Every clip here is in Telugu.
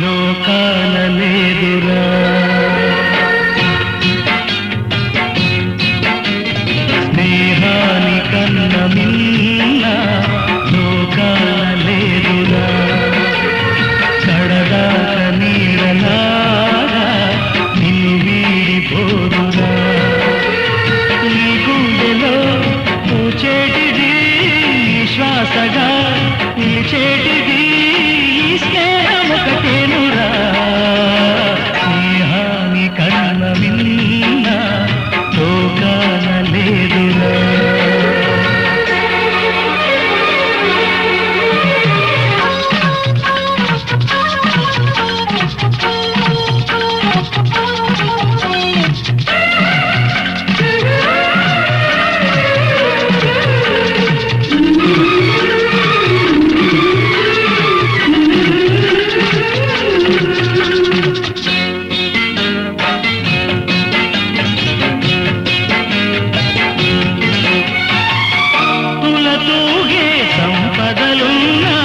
లోకాన లేదురా. స్నేహాని కన్న మిన్న లోకాన లేదురా. కడదాక నీడలాగా నిన్ను వీడిపోదురా. నీ గుండెలో పూచేటిది శ్వాసగా నిలిచేటిది స్నేహమొకటేనురా. స్నేహాని కన్న మిన్న లోకాన లేదురా. తూగే సంపదలున్నా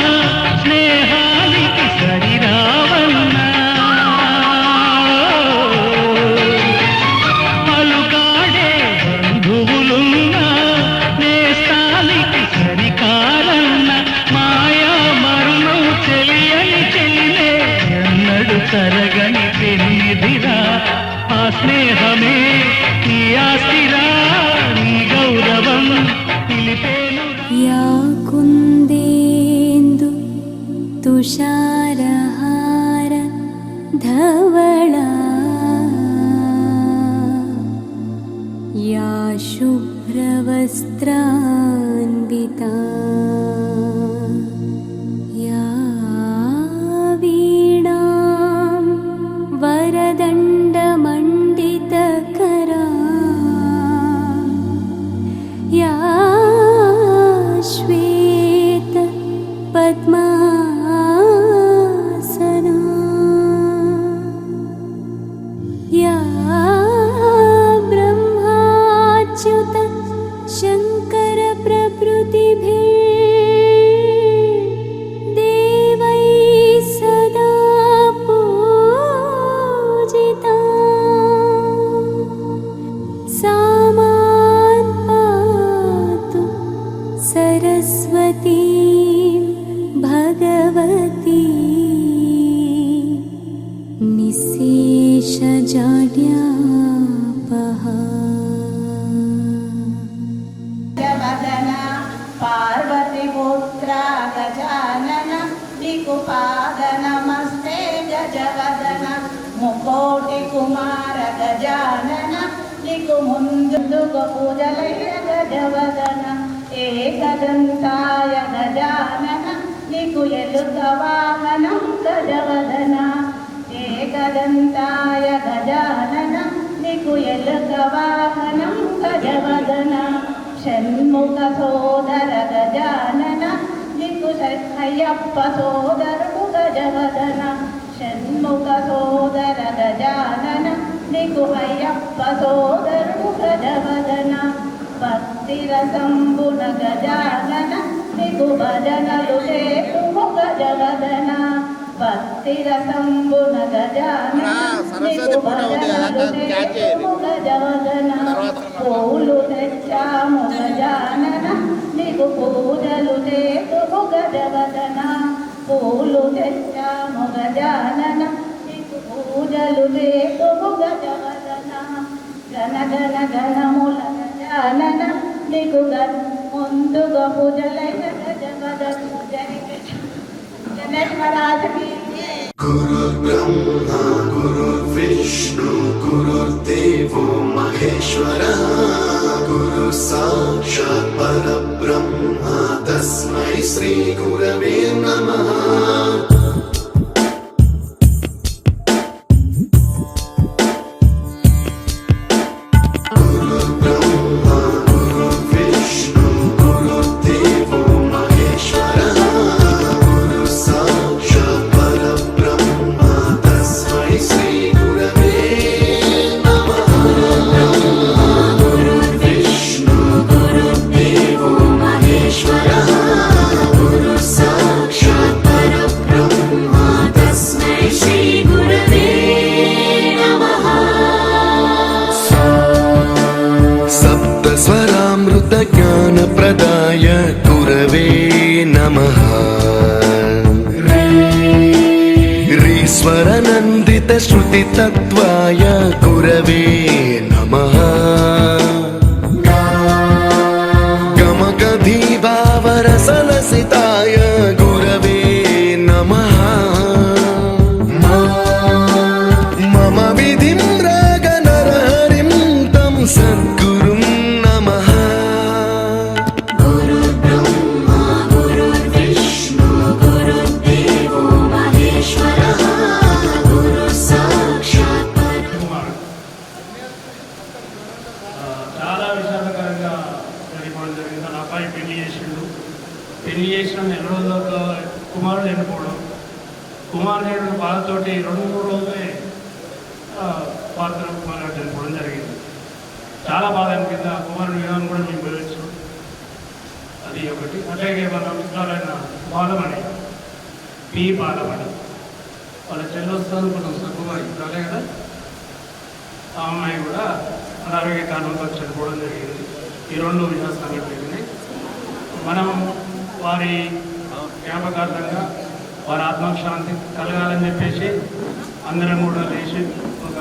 స్నేహానికి సరిరావన్నా. పలుకాడే బంధువులున్నా నేస్తానికి సరికారన్న. మాయా మరుణం తెలియని చెల్లె ఎన్నడు తరగని పెన్నిదిరా. ఆ స్నేహమే నీ ఆస్తిరా. నీ గౌరవం या कुन्देन्दु तुषारहार धवला या शुभ्रवस्त्रान्विता या वीणां वरदण्डमण्डितकरा या श्वेत पद्मासना या ब्रह्माच्युत शङ्कर प्रभृतिभिः देवैः सदा पूजिता. सा मां पातु सरस्वती भगवती निःशेषजाड्यापहा. पार्वतीपुत्रा गजानन दिक्पादनमस्ते गजवदन. मुकोटिकुमार गजानन दिक्मुंदुगु पूजलय गजवदन. एकदन्ताय गजानन दिक्कु एलुग वाहनं गजवदन. एकदन्ताय गजानन दिक्कु एलुग वाहनं गजवदन. षण्मुख सोदर गजानन दिक्कु अय्यप्प सोदरुडु गजवदन. षण्मुख सोदर गजानन दिक्कु अय्यप्प सोदरुडु गजवदन. भक्तिरसंबुन गजानन दिक्कु भजनलु చేతుము गजवदन. भक्तिरसंबुन गजानन दिक्कु भजनलु చేతుము गजवदन. పూలు తెచ్చాము గజానన నీకు పూజలు చేతుము గజవదన. పూలు తెచ్చాము గజానన నీకు పూజలు చేతుము గజవదన. గణ గణ గణముల గజానన నీకు ముందుగా పూజలైన గజవదన. గణేశ్వరాజకి गुरुर्ब्रह्मा गुरुर्विष्णु गुरुर्देवो महेश्वरः. गुरु साक्षात् परब्रह्मा तस्मै श्री गुरवे नमः. गुरुर्विष्णु गुरुर्देवो महेश्वरः. स्वरनन्दित श्रुतितत्त्वाय गुरवे नमः गमकधीभावरसलसिताय गुरवे नमः मम विधिं रागनरहरिं तं सद्गुरुं नमः गुरुर्ब्रह्मा गुरुर्विष्णु गुरुर्देवो महेश्वरः गुरुः साक्षात् చాలా విషాదకరంగా జరిగిపోవడం జరిగింది. నా అబ్బాయి పెళ్లి చేసిన నెల రోజుల్లో కుమారుడు చనిపోవడం, కుమారుడు బాధతోటి 2-3 రోజులే కుమారుడు చనిపోవడం జరిగింది. చాలా బాధ అనిపింది. ఆ కుమారుడు విధానం కూడా మేము వివరించు, అది ఒకటి. అట్లాగే మన మిత్రులైన బాలమణి, పి బాలమణి, వాళ్ళ చెల్లి వస్తుంది కొంచెం కుమారి అలాగే కదా, ఆ అమ్మాయి కూడా అనారోగ్య కారణంతో చనిపోవడం జరిగింది. ఈ 2 విషయ సంఘటనలు మనం వారి జ్ఞాపకార్థంగా వారి ఆత్మశాంతి కలగాలని చెప్పేసి అందరం కూడా లేచి ఒక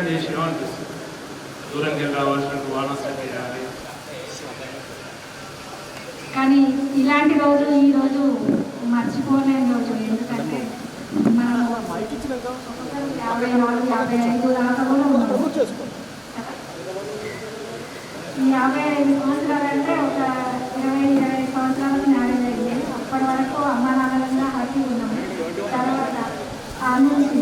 చేసినాం అనిపిస్తుంది. దూరంగా రావాల్సిన వానసం చేయాలి. కానీ ఇలాంటి రోజు ఈ రోజు మర్చిపోలేని రోజు. ఎందుకంటే మనం 54-55 దాకా కూడా ఉన్నాము. ఈ 55 సంవత్సరాలు అంటే ఒక 20-25 సంవత్సరాలకు మ్యారేజ్ అయింది. అప్పటి వరకు అమ్మ నాన్నలంగా హ్యాపీ ఉన్నాము. తర్వాత ఆ నుంచి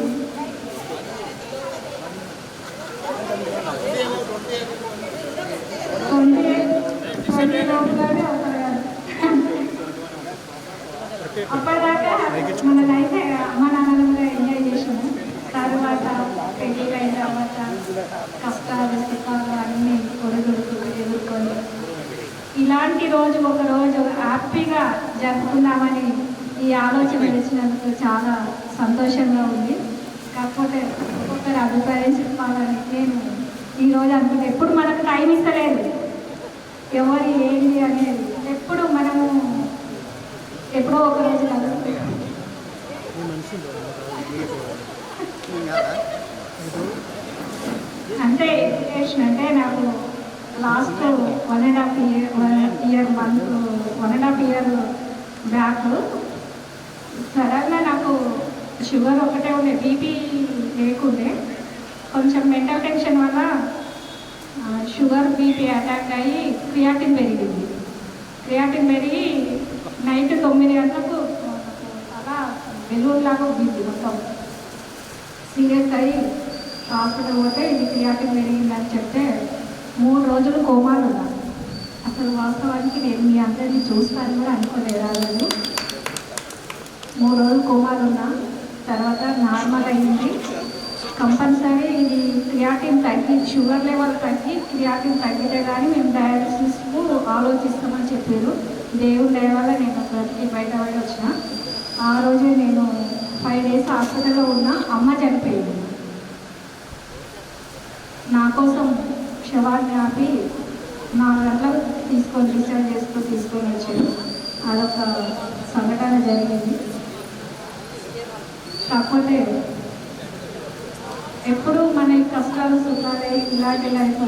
అప్పటిదాకా మన లైఫ్ అమ్మ నాన్నలుగా ఎంజాయ్ చేసాము. తర్వాత పెళ్ళిళ్ళు అయిన తర్వాత కష్టాలు సుఖాలు అన్నీ ఎదుర్కొని ఇలాంటి రోజు ఒక రోజు హ్యాపీగా జరుపుకుందామని ఈ ఆలోచన వచ్చినందుకు చాలా సంతోషంగా ఉంది. కాకపోతే ఒక్కొక్కరి అభిప్రాయం చెప్పాలని నేను ఈరోజు అనుకుంటే ఎప్పుడు మనకు టైం ఇస్తలేదు ఎవరు ఏంటి అనేది. ఎప్పుడు మనము ఎప్పుడో ఒక రోజు కలుస్తాం. అంటే ఎడ్యుకేషన్ అంటే నాకు లాస్ట్ 1.5 ఇయర్ బ్యాక్ సడన్గా నాకు షుగర్ ఒకటే ఉండే, బీపీ లేకుండే. కొంచెం మెంటల్ టెన్షన్ వల్ల షుగర్ బీపీ అటాక్ అయ్యి క్రియాటిన్ పెరిగింది. క్రియాటిన్ పెరిగి నైట్ 9 గంటలకు అలా వెలుగులాగా ఉబ్బింది మొత్తం. సీరియస్ అయ్యి హాస్పిటల్ పోతే ఇది క్రియాటిన్ పెరిగిందని చెప్తే 3 రోజులు కోమాలు ఉన్నా. అసలు వాస్తవానికి నేను మీ అందరినీ చూస్తాను కూడా అనుకోలేదు. ఆ రోజు 3 రోజులు కోమాలు ఉన్నా. తర్వాత నార్మల్ అయ్యింది. కంపల్సరీ ఇది క్రియాటిన్ తగ్గి షుగర్ లెవెల్ తగ్గి క్రియాటిన్ తగ్గితే కానీ మేము డయాలసిస్కు ఆలోచిస్తామని చెప్పారు. దేవుడి దయ వల్ల నేను బ్రతికి బయటపడి వచ్చిన. ఆ రోజే నేను 5 డేస్ హాస్పిటల్లో ఉన్నా. అమ్మ చనిపోయింది. నా కోసం శవాన్ని ఆపి 4 గంటలకు డిశ్చార్జ్ తీసుకొని వచ్చారు. అదొక సంఘటన జరిగింది. కాకపోతే ఎప్పుడు మన కష్టాలు సుఖాలే ఇలాంటి లైఫ్.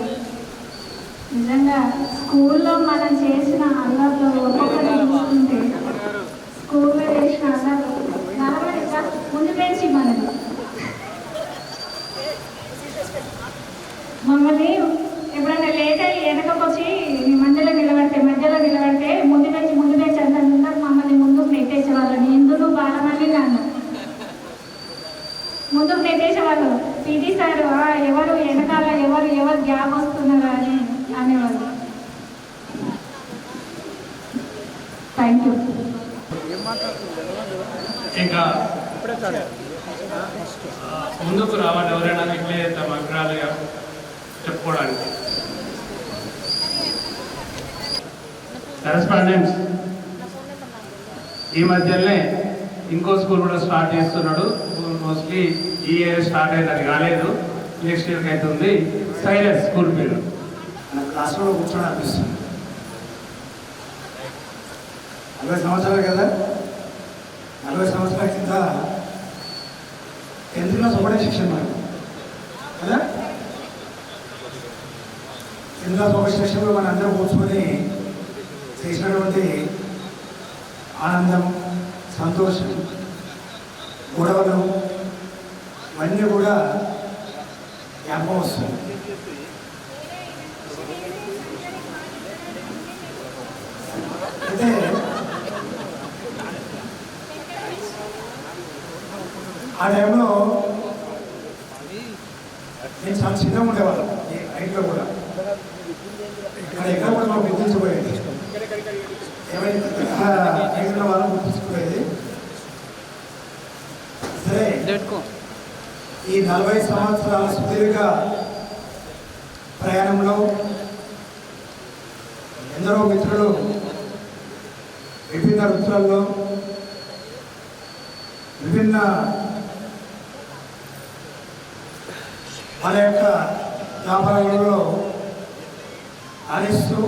నిజంగా స్కూల్లో మనం చేసిన అల్లర్లు ఒక్కొక్కటి చూస్తుంటే స్కూల్లో చేసిన అల్లర్లు నలభైగా ముందు పెంచి మనది మమ్మల్ని ఎప్పుడైనా లేట్ అయ్యి వెనకపోచ్చి మధ్యలో నిలబడితే ముందు పెంచి అందరు మమ్మల్ని ముందుకు నెట్టేసేవాళ్ళు. ఇందులో బాలమల్లి నన్ను ముందుకు నెట్టేసేవాళ్ళు. పీటీ సార్ ఎవరు వెనకాల ఎవరు గ్యాప్ వస్తున్నారు అని అనేవాళ్ళు. Thank you. ఇంకా ముందుకు రావాలి ఎవరైనా ఇట్లే తమ అభిప్రాయాలు చెప్పుకోవడానికి. కరెస్పాండెంట్స్ ఈ మధ్యలోనే ఇంకో స్కూల్ కూడా స్టార్ట్ చేస్తున్నాడు. మోస్ట్లీ ఈ ఇయర్ స్టార్ట్ అయింది, అది కాలేదు, నెక్స్ట్ ఇయర్కి అవుతుంది. సైలెన్స్ స్కూల్ పేరు మన క్లాస్లో కూర్చొని అనిపిస్తుంది. 40 సంవత్సరాలు కదా, 40 సంవత్సరాల కింద 10th క్లాస్ ఒకటే సెక్షన్ మనకు కదా. 10th క్లాస్ ఒక సెక్షన్లో మన అందరూ కూర్చొని చేసినటువంటి ఆనందం, సంతోషం, గొడవలు ఇవన్నీ కూడా జ్ఞాపకం వస్తుంది. అయితే ఆ టైంలో నేను చాలా చిన్నగా ఉండేవాళ్ళం, హైట్లో కూడా ఇక్కడ ఎక్కడ కూడా మాకు గుర్తించబోయేది, ఏమైనా హైట్లో వాళ్ళని గుర్తించుకునేది. సరే, ఈ 40 సంవత్సరాల సుదీర్ఘ ప్రయాణంలో ఎందరో మిత్రులు విభిన్న వృత్తులలో విభిన్న వాళ్ళ యొక్క వ్యాపారాలలో ఆడిస్తూ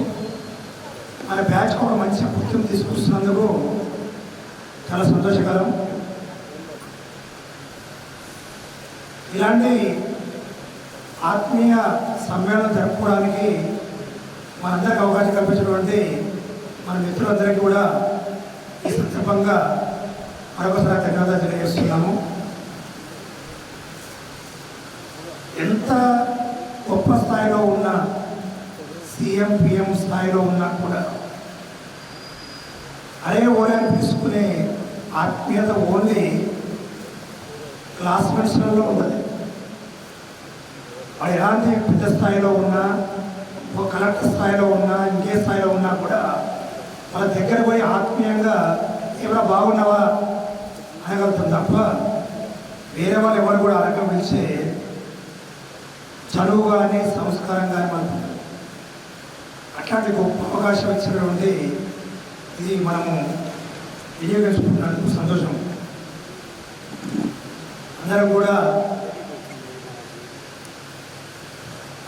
మన బ్యాచ్ కూడా మంచి గుర్తింపు తీసుకొస్తున్నందుకు చాలా సంతోషకరం. ఇలాంటి ఆత్మీయ సమ్మేళనం జరుపుకోవడానికి మనందరికీ అవకాశం కల్పించినటువంటి మన మిత్రులందరికీ కూడా ఈ సందర్భంగా మరొకసారి ధన్యవాదాలు తెలియజేస్తున్నాము. ఎంత గొప్ప స్థాయిలో ఉన్న సీఎం పిఎం స్థాయిలో ఉన్నా కూడా అరే ఓడని తీసుకునే ఆత్మీయత ఓన్లీ క్లాస్మేట్స్లలో ఉన్నది. వాడు ఎలాంటి పెద్ద స్థాయిలో ఉన్నా, ఒక కలెక్టర్ స్థాయిలో ఉన్నా, ఇంకే స్థాయిలో ఉన్నా కూడా వాళ్ళ దగ్గర పోయి ఆత్మీయంగా ఏమైనా బాగున్నావా అనగలుగుతుంది తప్ప వేరే వాళ్ళు ఎవరు కూడా అరకం పిలిచే చదువు కానీ సంస్కారం కానీ మనకు అట్లాంటి గొప్ప అవకాశం ఇచ్చినటువంటి ఇది మనము వినియోగించుకున్నందుకు సంతోషం.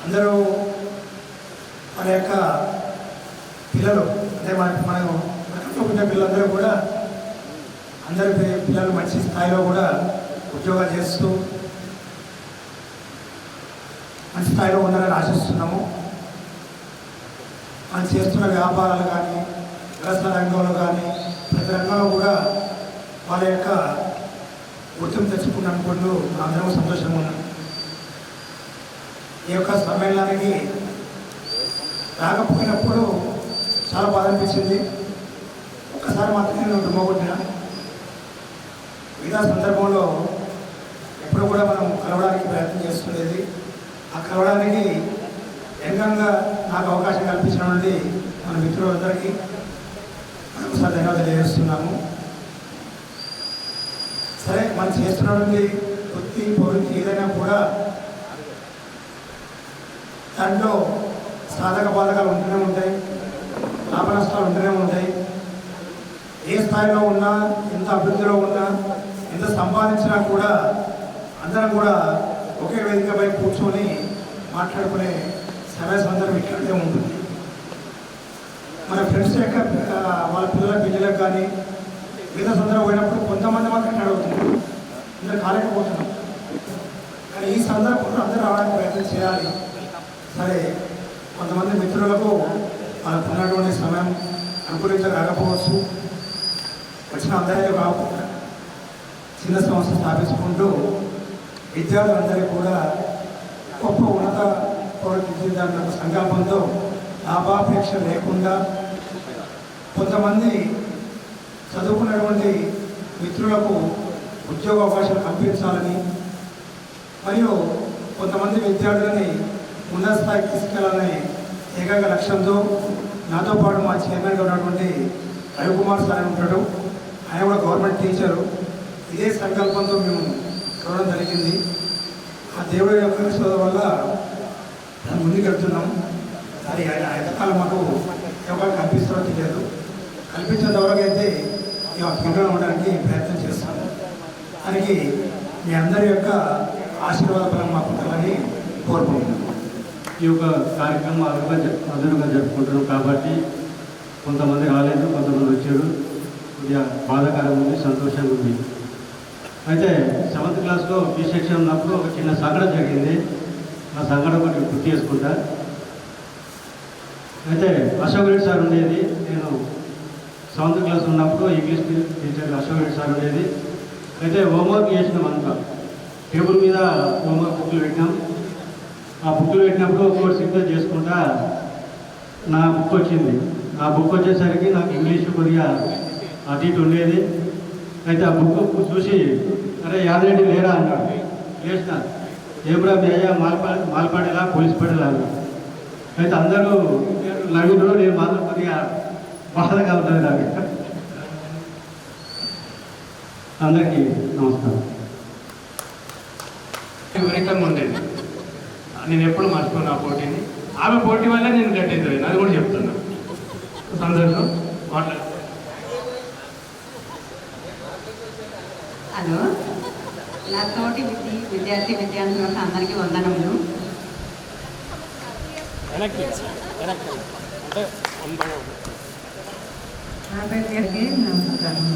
అందరూ మన యొక్క పిల్లలు అంటే మన పుట్టిన పిల్లలందరూ కూడా అందరి పిల్లలు మంచి స్థాయిలో కూడా ఉద్యోగాలు చేస్తూ మంచి స్థాయిలో ఉండాలని ఆశిస్తున్నాము. మనం చేస్తున్న వ్యాపారాలు కానీ, వ్యవసాయ రంగంలో కానీ, ప్రతి రంగంలో కూడా వాళ్ళ యొక్క గుర్తింపు తెచ్చుకున్నప్పుడు అందరం సంతోషంగా ఉన్నాం. ఈ యొక్క సమ్మేళనానికి రాకపోయినప్పుడు చాలా బాధ అనిపించింది. ఒక్కసారి మాత్రమే నేను డుమ్మగొట్టిన. మిగతా సందర్భంలో ఎప్పుడు కూడా మనం కలవడానికి ప్రయత్నం చేస్తుండేది. ఆ కలవడానికి యంగంగా నాకు అవకాశం కల్పించినటువంటి మన మిత్రులందరికీ ఒకసారి ధన్యవాదాలు తెలియజేస్తున్నాము. సరే, మనం చేస్తున్నటువంటి వృత్తి ప్రవృత్తి ఏదైనా కూడా దాంట్లో సాధక బాధకాలు ఉంటూనే ఉంటాయి, లాభ నష్టాలు ఉంటూనే ఉంటాయి. ఏ స్థాయిలో ఉన్నా, ఎంత అభివృద్ధిలో ఉన్నా, ఎంత సంపాదించినా కూడా అందరం కూడా ఒకే వేదికపై కూర్చొని మాట్లాడుకునే సమయ సందర్భం ఇట్లాంటిదే ఉంటుంది. మన ఫ్రెండ్స్ యొక్క వాళ్ళ పిల్లలకు కానీ మిగతా సందర్భం పోయినప్పుడు కొంతమంది మాత్రం అడుగుతున్నారు, అందరూ కాలేకపోతున్నాం. కానీ ఈ సందర్భంలో అందరూ రావడానికి ప్రయత్నం చేయాలి. సరే, కొంతమంది మిత్రులకు వాళ్ళకు ఉన్నటువంటి సమయం అనుకూలించకపోవచ్చు, వచ్చిన అందరికీ కాకుండా చిన్న సంస్థ స్థాపించుకుంటూ విద్యార్థులందరికీ కూడా గొప్ప ఉన్నత తీర్చిదిద్దాలన్న సంకల్పంతో లాభాపేక్ష లేకుండా కొంతమంది చదువుకున్నటువంటి మిత్రులకు ఉద్యోగ అవకాశాలు కల్పించాలని, మరియు కొంతమంది విద్యార్థులని ఉన్నత స్థాయికి తీసుకెళ్లాలనే ఏకైక లక్ష్యంతో నాతో పాటు మా చైర్మన్గా ఉన్నటువంటి రవికుమార్ సార్ ఉంటాడు. ఆయన కూడా గవర్నమెంట్ టీచరు. ఇదే సంకల్పంతో మేము చూడడం జరిగింది. ఆ దేవుడి యొక్క ఆశీర్వాదం వల్ల ముందుకెళ్తున్నాం. అది ఆయన ఎంతకాలం మాకు ఎవరు కల్పిస్తారో తెలియదు. కల్పించేంత వరకు అయితే త్వరగా ఉండడానికి ప్రయత్నం చేస్తాము. దానికి మీ అందరి యొక్క ఆశీర్వాద ఫలం మాకు ఉండాలని కోరుకుంటున్నాం. ఈ యొక్క కార్యక్రమం అదనంగా జరుపుకుంటున్నాం కాబట్టి కొంతమంది రాలేదు, కొంతమంది వచ్చారు. కొద్దిగా బాధాకరంగా ఉంది, సంతోషంగా ఉంది. అయితే 7th క్లాస్లో బి సెక్షన్ ఉన్నప్పుడు ఒక చిన్న సంఘటన జరిగింది. ఆ సంఘటన ఒకటి గుర్తు చేసుకుంటా. అయితే అశోక్ రెడ్డి సార్ ఉండేది. నేను 7th క్లాస్ ఉన్నప్పుడు English teacher Ashok Reddy sir ఉండేది. అయితే హోంవర్క్ చేసినాం అంతా. టేబుల్ మీద హోంవర్క్ బుక్లు పెట్టినాం. ఆ బుక్లు పెట్టినప్పుడు ఒక్కొక్కటి సిగ్నల్ చేసుకుంటా నా బుక్ వచ్చింది. ఆ బుక్ వచ్చేసరికి నాకు ఇంగ్లీష్ కొద్దిగా అటు ఇటు ఉండేది. అయితే ఆ బుక్ చూసి అరే యాదరెడ్డి లేరా అన్నాడు. లేచిన ఏబ్రా మేయ మాల్పాడేలా పోలీస్ పడేలా అన్నాడు. అయితే అందరూ నవ్వుడు, నేను మాత్రం కొద్దిగా బాధగా ఉంటుంది నాకు. అందరికీ నమస్కారం. విపరీతంగా ఉండేది. నేను ఎప్పుడు మర్చిపోను ఆ పోటీని. ఆమె పోటీ వల్ల నేను గట్టెత్తాను, అది కూడా చెప్తున్నా. సందర్భంలో మాట్లాడు. హలో, నా తోటి విద్యార్థులకు అందరికీ వందనములు. నా పేరుకి నమస్కారం.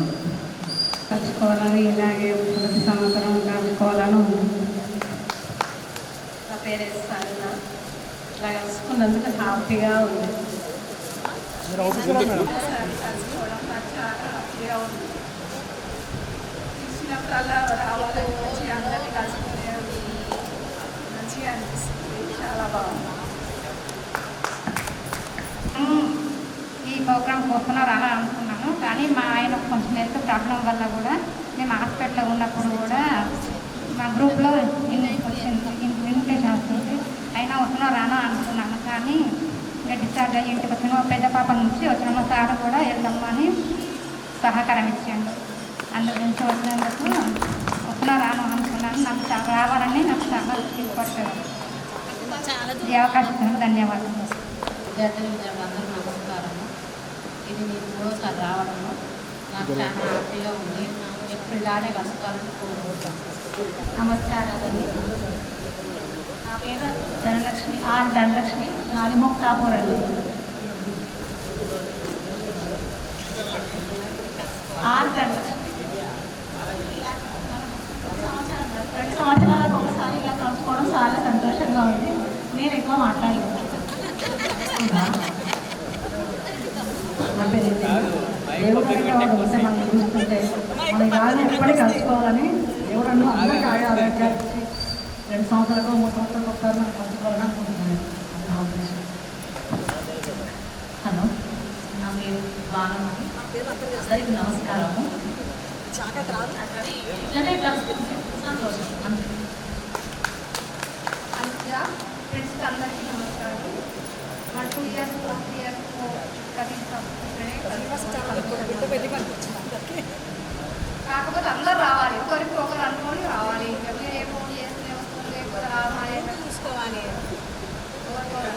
కలుసుకోవాలని, ఇలాగే ప్రతి సంవత్సరం కలుసుకోవాలని ఉంది. నా పేరు సార్. ఇలా కలుసుకున్నందుకు హ్యాపీగా ఉంది. కలుసుకోవడం నాకు చాలా హ్యాపీగా ఉంది. చూసినప్పుడల్లా రావాలని మంచిగా అందరినీ కలుసుకునేది మంచిగా అనిపిస్తుంది. చాలా బాగుంది. ఈ ప్రోగ్రాం కోసం రాలా అనుకున్నాను, కానీ మా ఆయన కొంచెం హెల్త్ ప్రాబ్లం వల్ల కూడా మేము హాస్పిటల్లో ఉన్నప్పుడు కూడా మా గ్రూప్లో ఇన్విటేషన్ వస్తుంది. అయినా వస్తున్నా రానా అనుకున్నాను, కానీ ఇంకా డిశ్చార్జ్ అయ్యి ఇంటికి వచ్చిన పెద్ద పాప నుంచి వచ్చిన మా సార్ కూడా వెళ్దామని సహకారం ఇచ్చాడు. అందు గురించి వచ్చినందుకు వస్తున్నా రాను అనుకున్నాను. నాకు రావాలని నాకు చాలా ఇష్టపడతాను. ఈ అవకాశం ధన్యవాదాలు. విద్యార్థులందరూ నమస్కారము. ఇది నేను 3వసారి రావడము నాకు చాలా హ్యాపీగా ఉంది. ఎప్పుడు ఇలానే కలుసుకోవాలని కోరుకుంటాను. నమస్కారాలండి. నా పేరు ధనలక్ష్మి, ఆర్ ధనలక్ష్మి, నాది ముక్తాపూర్ అండి. ఆర్ ధనలక్ష్మి. 2 సంవత్సరాలకు ఒకసారి ఇలా కలుసుకోవడం చాలా సంతోషంగా ఉంది. నేను ఎక్కువ మాట్లాడలేదు. దేవుడు ఉంటే మనం చూసుకుంటే మన గాలి ఎప్పటికీ కలుసుకోవాలని దేవుడు అందరికీ ఆరోగ్యాలు ఇచ్చి 2 సంవత్సరాలకు 3 సంవత్సరాలకు ఒకసారి మనం కలుసుకోవాలని అనుకుంటున్నాను. హలో, నా పేరు బాలమణి. అందరికీ నమస్కారము. ఇట్లనే కలుసుకుంటే సంతోషం. ఫ్రెండ్స్కి అందరికీ నమస్కారం. మా 2 years 3 years కాకపోతే అందరూ రావాలి, ఒకరికి ఒకరు అనుకొని రావాలి. మీరు ఏ ఫోన్ చేస్తే వస్తుంది, లేకపోతే రావాలి చూసుకోవాలి. ఒకరికొకరు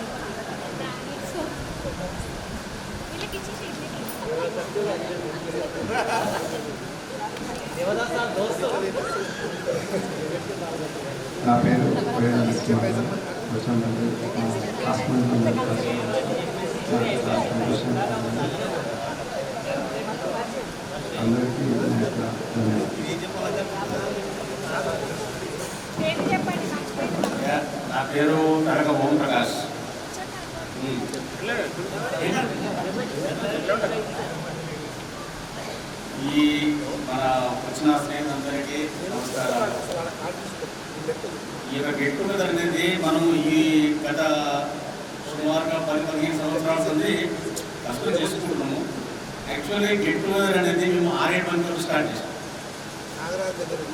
నా పేరు అందరికీ నా పేరు తరగ ఓం ప్రకాష్. ఈ మన వచ్చిన స్నేహితులందరికీ నమస్కారాలు. ఈ యొక్క గెట్ టుగెదర్ అనేది మనము ఈ గత సుమారుగా 10-15 సంవత్సరాల నుండి కష్టం చేసుకుంటున్నాము. యాక్చువల్లీ గెట్ టుగెదర్ అనేది మేము 6-7 మందితో స్టార్ట్ చేసాం.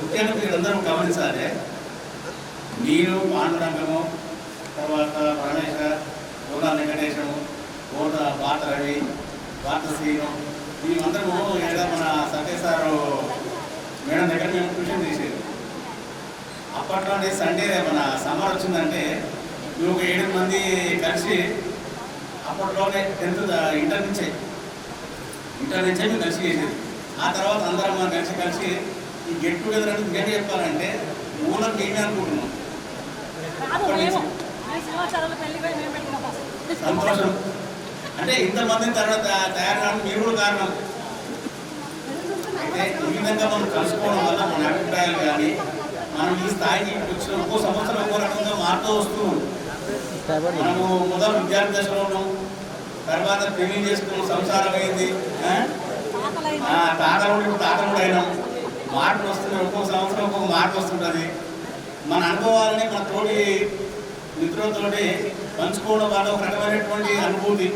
ముఖ్యంగా మీరందరూ గమనించాలి, నేను పాండురంగము, తర్వాత ప్రణేష, గోలా వెంకటేశము, బాట రవి, బాట శ్రీను, మేమందరము ఏదో మన సత్య సార్ అప్పట్లో సండే మన సమ్మర్ వచ్చిందంటే మేము ఒక 7 మంది కలిసి అప్పట్లోనే 10th ఇంటర్ నుంచే మేము కలిసి చేసేది. ఆ తర్వాత అందరం మనం కలిసి ఈ గెట్ టుగెదర్ అనేది నిజంగా చెప్పాలంటే మూలం మేమే అనుకుంటున్నాం. సంతోషం అంటే ఇంతమంది తర్వాత తయారు కావడం మీరు కూడా కారణం. అయితే ఈ విధంగా మనం కలుసుకోవడం వల్ల మన అభిప్రాయాలు కానీ మనం ఈ స్థాయికి వచ్చిన ఒక్కో సంవత్సరం ఒక్కో రకంగా మారుతూ వస్తూ మనము మొదలు విద్యార్థి దశలో ఉన్నాం, తర్వాత పెళ్లి చేసుకున్నాం, సంసారం అయింది, తాతలు అయినాం, మార్పులు వస్తున్నాయి. ఒక్కొక్క సంవత్సరం ఒక్కొక్క మార్పు వస్తుంటుంది. మన అనుభవాలని మన తోటి మిత్రులతోటి పంచుకోవడం వల్ల ఒక రకమైనటువంటి అనుభూతి.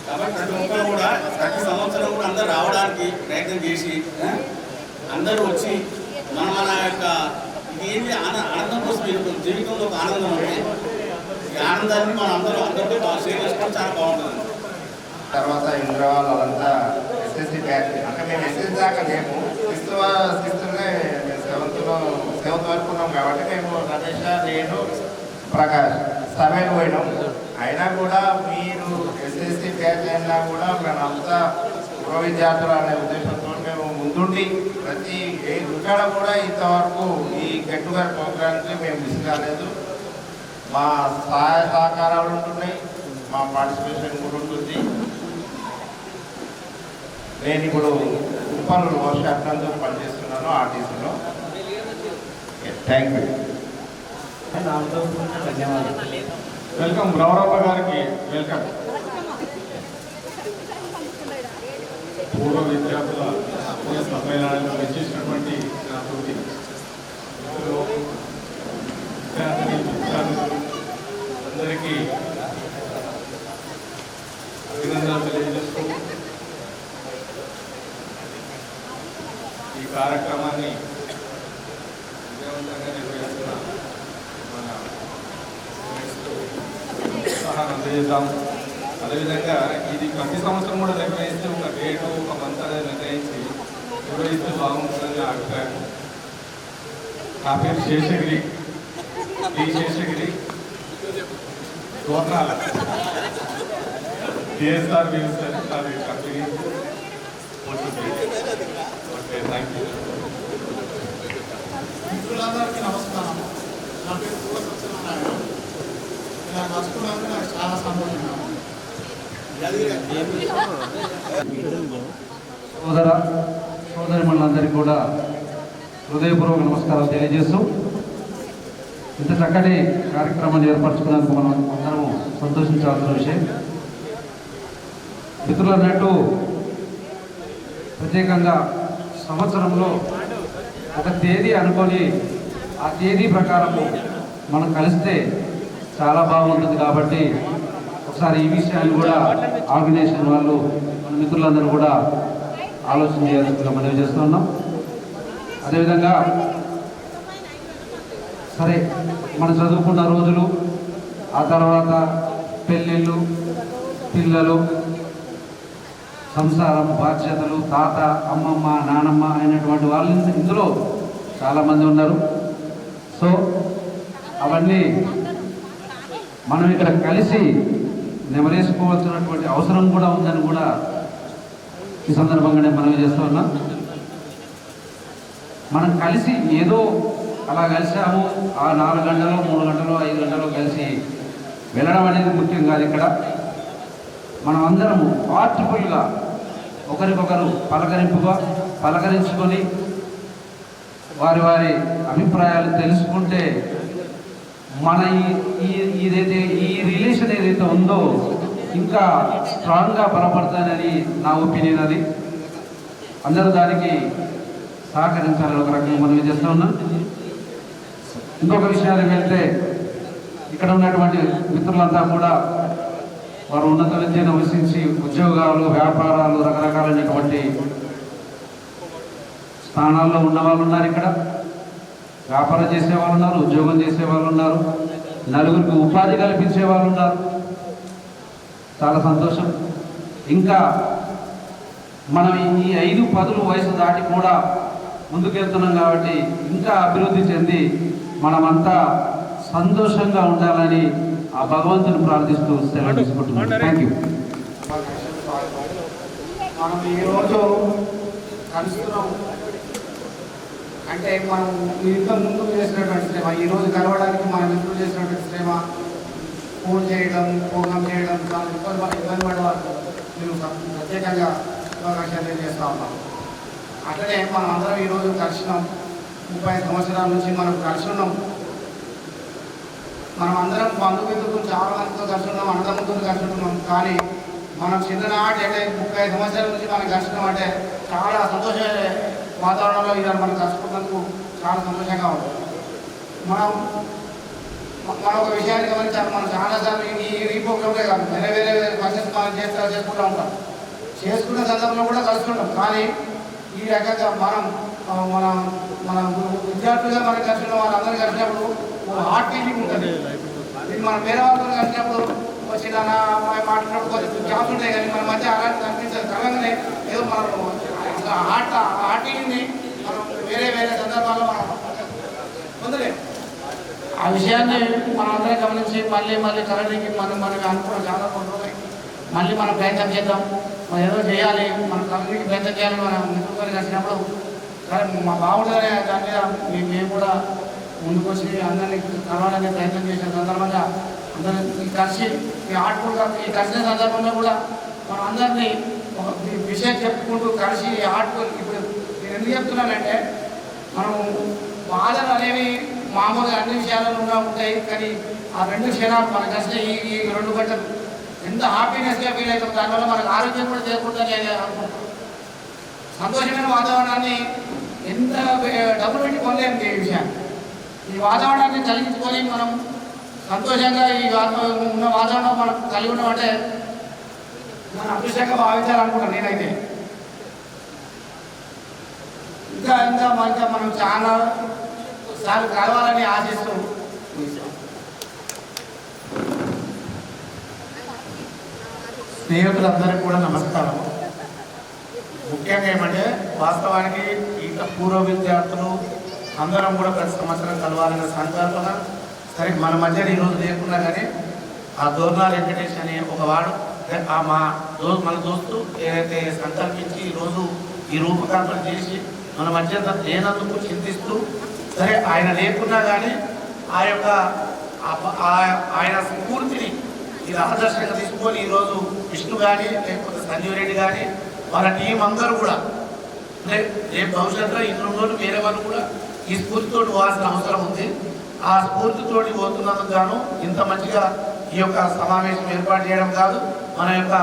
కాబట్టి ప్రతి ఒక్కరు కూడా ప్రతి సంవత్సరం కూడా అందరూ రావడానికి ప్రయత్నం చేసి అందరూ వచ్చి మన యొక్క ఇది ఆనందం కోసం జీవితంలో ఒక ఆనందం ఉంది. ఈ ఆనందాన్ని మనం అందరితో షేర్ చేసుకోవడం చాలా బాగుంటుంది. తర్వాత ఇంద్ర వాళ్ళంతా ఎస్ఎస్సి బ్యాచ్ అంటే మేము ఎస్ఎస్సి దాకా లేము, సిక్స్త్నే సెవెంత్ వరకు ఉన్నాం. కాబట్టి మేము రమేష్, నేను, ప్రకాష్ 7 పోయినాం. అయినా కూడా మీరు ఎస్ఎస్సి బ్యాచ్ అయినా కూడా మేమంతా పూర్వ విద్యార్థులు అనే ఉద్దేశంతో మేము ముందుండి ప్రతి ఇక్కడ కూడా ఇంతవరకు ఈ గెట్ టుగెదర్ ప్రోగ్రామ్కి మేము మిస్ కాలేదు. మా సహాయ సహకారాలు ఉంటున్నాయి, మా పార్టిసిపేషన్ కూడా ఉంటుంది. నేను ఇప్పుడు ఉప్పల్ వర్క్షాప్ నందు పనిచేస్తున్నాను ఆర్టీసీలో. Thank you. ధన్యవాదాలు. వెల్కమ్ రావరాబా గారికి వెల్కమ్. పూర్వ విద్యార్థుల సమ్మేళనాన్ని వచ్చేసినటువంటి నా తోటి అందరికీ అభినందనలు తెలియజేస్తూ ఈ కార్యక్రమాన్ని విజయవంతంగా నిర్వహిస్తున్న మన ఉత్సాహాన్ని అందజేద్దాం. అదేవిధంగా ఇది ప్రతి సంవత్సరం కూడా నిర్వహిస్తే ఒక డేటు ఒక మంత్ అనేది నిర్ణయించి నిర్వహిస్తే బాగుంటుందని నా అభిప్రాయం. నా పేరు శేషగిరి, శేషగిరి గోర్నాల TSR వ్యూస్ అది కంపెనీ. Okay, thank you. మిత్రులందరికీ నమస్కారం. నా పేరు పూర్వ సత్యనారాయణ. ఇలా కలుసుకున్నందుకు నాకు చాలా సంతోషంగా ఉంది. సోదరిమణులందరికీ కూడా హృదయపూర్వక నమస్కారాలు తెలియజేస్తూ ఇంత చక్కటి కార్యక్రమాన్ని ఏర్పరచుకున్నందుకు మనం అందరము సంతోషించాల్సిన విషయం. మిత్రులు అన్నట్టు ప్రత్యేకంగా సంవత్సరంలో ఒక తేదీ అనుకొని ఆ తేదీ ప్రకారము మనం కలిస్తే చాలా బాగుంటుంది. కాబట్టి ఒకసారి ఈ విషయాన్ని కూడా ఆర్గనైజేషన్ వాళ్ళు మన మిత్రులందరూ కూడా ఆలోచన చేయాల్సిందిగా మనవి చేస్తున్నాం. అదేవిధంగా సరే మనం చదువుకున్న రోజులు, ఆ తర్వాత పెళ్ళిళ్ళు, పిల్లలు, సంసారం, బాధ్యతలు, తాత, అమ్మమ్మ, నానమ్మ అయినటువంటి వాళ్ళు ఇందులో చాలామంది ఉన్నారు. సో అవన్నీ మనం ఇక్కడ కలిసి నెమరేసుకోవాల్సినటువంటి అవసరం కూడా ఉందని కూడా ఈ సందర్భంగానే మనవి చేస్తూ ఉన్నాం. మనం కలిసి ఏదో అలా కలిసాము, ఆ 4 గంటలు 3 గంటలు 5 గంటలు కలిసి వెళ్ళడం అనేది ముఖ్యం కాదు. ఇక్కడ మనం అందరము ఆర్టిఫుల్గా ఒకరికొకరు పలకరించుకొని వారి వారి అభిప్రాయాలు తెలుసుకుంటే మన ఏదైతే ఈ రిలేషన్ ఏదైతే ఉందో ఇంకా స్ట్రాంగ్గా బలపడుతుందని నా ఒపీనియన్. అది అందరూ దానికి సహకరించాలని ఒక రకంగా మనం చేస్తూ ఉన్నాం. ఇంకొక విషయానికి వెళ్తే ఇక్కడ ఉన్నటువంటి మిత్రులంతా కూడా వారు ఉన్నత విద్యను అభ్యసించి ఉద్యోగాలు, వ్యాపారాలు, రకరకాలైనటువంటి స్థానాల్లో ఉన్న వాళ్ళు ఉన్నారు. ఇక్కడ వ్యాపారం చేసేవాళ్ళు ఉన్నారు, ఉద్యోగం చేసేవాళ్ళు ఉన్నారు, నలుగురికి ఉపాధి కల్పించే వాళ్ళు ఉన్నారు. చాలా సంతోషం. ఇంకా మనం ఈ 5-10 వయసు దాటి కూడా ముందుకెళ్తున్నాం కాబట్టి ఇంకా అభివృద్ధి చెంది మనమంతా సంతోషంగా ఉండాలని ఆ భగవంతుని ప్రార్థిస్తూ సెలవు తీసుకుంటున్నాం. Thank you. మనం ఈరోజు కలుస్తున్నాం అంటే మనం ఇంత ముందు చేసినటువంటి శ్రమ, ఈరోజు కలవడానికి మన మిత్రులు చేసినటువంటి శ్రమ, ఫోన్ చేయడం, ప్రోగ్రామ్ చేయడం, చాలా ఇబ్బంది పడేవాళ్ళు మేము ప్రత్యేకంగా శుభాకాంక్షలు తెలియజేస్తూ ఉన్నాం. అట్లనే మనం అందరం ఈరోజు కలిసినాం. 30 సంవత్సరాల నుంచి మనం కలిసి ఉన్నాం. మనం అందరం బంధుమిత్రులు చాలా మందితో కలిసి ఉన్నాం, అన్నదమ్ములతో కలిసి ఉన్నాం. కానీ మనం చిన్ననాటి అంటే 30 సంవత్సరాల నుంచి మనం కలిసినాం అంటే చాలా సంతోష వాతావరణంలో ఈరోజు మనం కలుసుకున్నందుకు చాలా సంతోషంగా ఉంటుంది. మనం ఒక విషయాన్ని గమనించాలి. మనం చాలాసార్లు ఈ ప్రోగ్రాంలే కాదు, వేరే వేరే ఫంక్షన్స్ మనం చేసుకుంటూ ఉంటాం. చేసుకున్న సందర్భంలో కూడా కలుసుకుంటాం. కానీ ఈ రకంగా మన విద్యార్థులుగా మనం కలిసిన వాళ్ళందరూ కలిసినప్పుడు హార్ట్ ఫీలింగ్ ఉంటుంది. మనం వేరే వాళ్ళతో కలిసినప్పుడు వచ్చిన మాట్లాడినప్పుడు కొంచెం జాబ్స్ ఉంటాయి, కానీ మన మధ్య అలాంటి కనిపించదు. కలగానే ఏదో మనం హార్ట్ ఫీలింగ్ని మనం వేరే వేరే సందర్భాల్లో మనం పొందలేము. ఆ విషయాన్ని మనం అందరం గమనించి మళ్ళీ కలడానికి మనం అనుకున్న చాలా కొంటున్నాయి. మళ్ళీ మనం ప్రయత్నం చేద్దాం, మనం ఏదో చేయాలి, మనం కలడానికి ప్రయత్నం చేయాలని మనం మిత్రులు కలిసినప్పుడు సరే మా బాగుంటుందనే దాని మీద మేము కూడా ముందుకు వచ్చి అందరినీ కలవాలనే ప్రయత్నం చేసిన సందర్భంగా అందరినీ కలిసి ఈ కలిసిన సందర్భంలో కూడా మనం అందరినీ ఒక విషయం చెప్పుకుంటూ కలిసి ఇప్పుడు నేను ఎందుకు చెప్తున్నానంటే మనం బాధలు అనేవి మామూలుగా అన్ని విషయాలలో ఉంటాయి. కానీ ఆ 2 క్షణాలు మనకు కలిసిన ఈ 2 గంటలు ఎంత హ్యాపీనెస్గా ఫీల్ అవుతాం. దానివల్ల మనకు ఆరోగ్యం కూడా చేకూరుతుంది అనుకుంటాం. సంతోషమైన వాతావరణాన్ని ఎంత డబ్బులు పెట్టి కొనలేము. ఈ విషయాన్ని ఈ వాతావరణాన్ని కలిగించుకొని మనం సంతోషంగా ఉన్న వాతావరణం మనం కలిగి ఉన్నామంటే మనం అదృష్టంగా భావించాలనుకుంటాను నేనైతే. ఇంకా మనం చాలా సార్లు కలవాలని ఆశిస్తూ స్నేహితులందరికీ కూడా నమస్కారం. ముఖ్యంగా ఏమంటే వాస్తవానికి ఇంత పూర్వ విద్యార్థులు అందరం కూడా ప్రతి సంవత్సరం కలవాలనే సంకల్పన సరే మన మధ్య ఈరోజు లేకున్నా కానీ ఆ దోర్నాల వెంకటేష్ అనే ఒక వాడు మన దోస్తు ఏదైతే సంకల్పించి ఈరోజు ఈ రూపకల్పన చేసి మన మధ్య లేనందుకు చింతిస్తూ సరే ఆయన లేకున్నా కానీ ఆయన స్ఫూర్తిని ఇది ఆదర్శంగా తీసుకొని ఈరోజు విష్ణు కానీ లేకపోతే సంజీవ్ రెడ్డి కానీ వాళ్ళ టీం అందరూ కూడా అంటే రేపు భవిష్యత్తులో ఇంట్లో వేరే వాళ్ళు కూడా ఈ స్ఫూర్తితో పోవాల్సిన అవసరం ఉంది. ఆ స్ఫూర్తితోటి పోతున్నందుకు గాను ఇంత మంచిగా ఈ యొక్క సమావేశం ఏర్పాటు చేయడం కాదు, మన యొక్క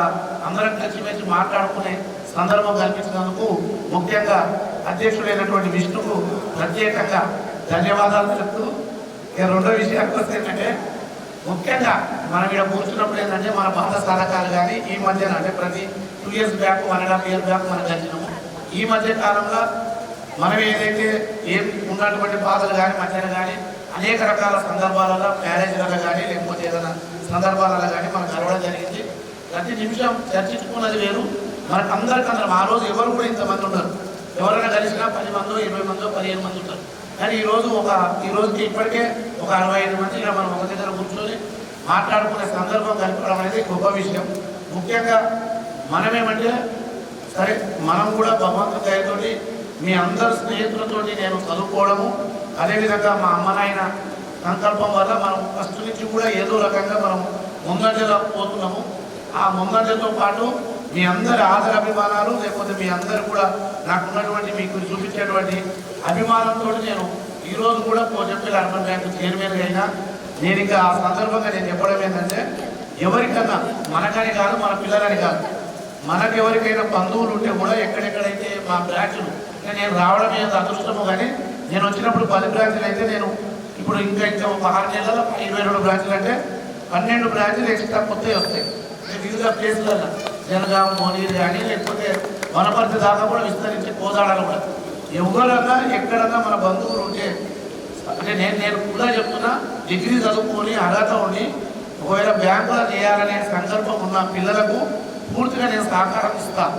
అందరం కలిసిమెలిసి మాట్లాడుకునే సందర్భం కల్పించినందుకు ముఖ్యంగా అధ్యక్షుడైనటువంటి విష్ణుకు ప్రత్యేకంగా ధన్యవాదాలు తెలుపుతూ ఇక రెండో విషయానికి వస్తే ఏంటంటే ముఖ్యంగా మనం ఇక్కడ కూర్చున్నప్పుడు ఏంటంటే మన పాత సాధకాలు కానీ ఈ మధ్యన అంటే ప్రతి 2 years బ్యాక్ 1.5 years బ్యాక్ మనం కలిసినాము. ఈ మధ్య కాలంలో మనం ఏదైతే ఉన్నటువంటి బాధలు కానీ మధ్యన కానీ అనేక రకాల సందర్భాలలో మ్యారేజ్లలో కానీ లేకపోతే ఏదైనా సందర్భాలలో కానీ మనం కలవడం జరిగింది. ప్రతి నిమిషం చర్చించుకున్నది వేరు. మనకు అందరం ఆ రోజు ఎవరు కూడా ఇంతమంది ఉన్నారు. ఎవరైనా కలిసినా 10 మందో 20 మందో 15 మంది ఉంటారు. కానీ ఈ రోజుకి ఇప్పటికే ఒక 65 మంది ఇలా మనం ఒక దగ్గర కూర్చొని మాట్లాడుకునే సందర్భం కల్పడం అనేది గొప్ప విషయం. ముఖ్యంగా మనమేమంటే సరే మనం కూడా భగవంతుడి దయతోటి మీ అందరు స్నేహితులతోటి నేను చదువుకోవడము, అదేవిధంగా మా అమ్మ నాయన సంకల్పం వల్ల మనం ఫస్ట్ నుంచి కూడా ఏదో రకంగా మనం ముందంజలో పోతున్నాము. ఆ ముందంజతో పాటు మీ అందరి ఆదర అభిమానాలు లేకపోతే మీ అందరు కూడా నాకున్నటువంటి మీకు చూపించేటువంటి అభిమానంతో నేను ఈరోజు కూడా పోచంపల్లి అర్బన్ బ్యాంకు చైర్మన్గా అయినా నేను ఇంకా ఆ సందర్భంగా నేను చెప్పడం ఏంటంటే ఎవరికన్నా మనకని కాదు మన పిల్లలని కాదు మనకు ఎవరికైనా బంధువులు ఉంటే కూడా ఎక్కడెక్కడైతే మా బ్రాంచ్లు నేను రావడం ఏదో అదృష్టము, కానీ నేను వచ్చినప్పుడు 10 బ్రాంచ్లు అయితే నేను ఇప్పుడు ఇంకా ఒక 6 నెలల్లో 22 బ్రాంచ్లు అంటే 12 బ్రాంచ్లు ఎక్స్ట్రా కొత్తవి వస్తాయి. వివిధ ప్లేస్లలో జనగాం మోనీరు కానీ లేకపోతే వనపర్తి దాకా కూడా విస్తరించి కోదాడలు కూడా ఎవరన్నా ఎక్కడన్నా మన బంధువులు ఉంటే అంటే నేను కూడా చెప్తున్నా డిగ్రీ చదువుకొని అర్హత ఉండి ఒకవేళ బ్యాంకులో చేయాలనే సంకల్పం ఉన్న పిల్లలకు పూర్తిగా నేను సహకారం ఇస్తాను.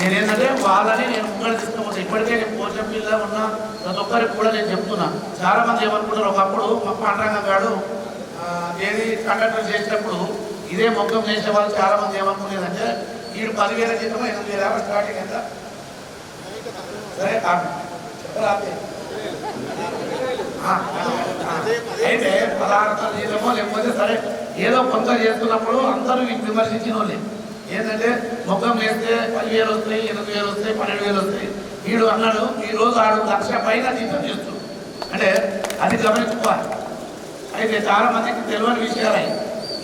నేనేంటంటే వాళ్ళని నేను ముంగడు తీసుకుపోతాను. ఇప్పటికే నేను పోచంపల్లిలో ఉన్న ప్రతి ఒక్కరికి కూడా నేను చెప్తున్నా. చాలామంది ఏమనుకుంటారు, ఒకప్పుడు మా పాండ్రంగం గారు ఏది కండక్టర్ చేసేటప్పుడు ఇదే మొగ్గం చేసే వాళ్ళు చాలామంది ఏమనుకునేదంటే వీడు 10,000 జీతం 8,000 స్టార్టింగ్ ఎంత సరే కాదు అయితే 16 జీతమో లేకపోతే సరే ఏదో కొంత చేస్తున్నప్పుడు అందరూ విమర్శించిన వాళ్ళే ఏంటంటే మొగ్గం వేస్తే 10,000 వస్తాయి, 8,000 వస్తాయి, 12,000 వస్తాయి. వీడు అన్నాడు ఈరోజు 6 లక్షల పైన జీతం చేస్తుంది. అంటే అది గమనించుకోవాలి. అయితే చాలా మందికి తెలియని విషయాలు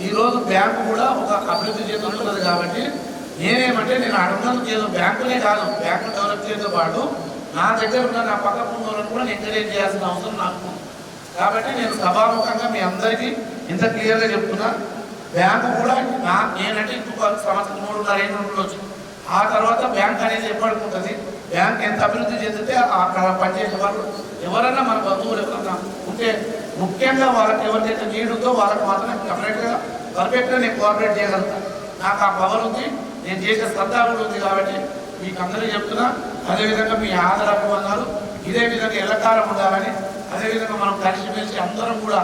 ఈరోజు బ్యాంకు కూడా ఒక అభివృద్ధి చెందుతున్నది. కాబట్టి నేనేమంటే నేను అడుగున్నందుకు ఏదో బ్యాంకునే కాదు, బ్యాంకు డెవలప్ చేయడంతో పాటు నా దగ్గర ఉన్న నా పక్క ముందులను కూడా ఎంకరేజ్ చేయాల్సిన అవసరం నాకు. కాబట్టి నేను సభాముఖంగా మీ అందరికీ ఇంత క్లియర్గా చెప్తున్నా, బ్యాంకు కూడా నేనంటే ఇంకొక సంవత్సరం 3.5 ఏళ్ళు ఉండొచ్చు. ఆ తర్వాత బ్యాంక్ అనేది ఎప్పటికి ఉంటుంది. బ్యాంక్ ఎంత అభివృద్ధి చెందితే అక్కడ పనిచేసే వాళ్ళు ఎవరన్నా మన బంధువులు ఎవరన్నా ఉంటే ముఖ్యంగా వాళ్ళకి ఎవరికైతే నీడుతో వాళ్ళకి మాత్రమే పర్ఫెక్ట్గా నేను కోఆపరేట్ చేయగలుగుతాను. నాకు ఆ పవర్ ఉంది, నేను చేసే శ్రద్ధ కూడా ఉంది. కాబట్టి మీకు అందరికీ చెప్తున్నా, అదేవిధంగా మీ ఆదర అభిమానాలు ఇదే విధంగా ఎల్లకాలం ఉండాలని, అదేవిధంగా మనం కలిసిమెలిసి అందరం కూడా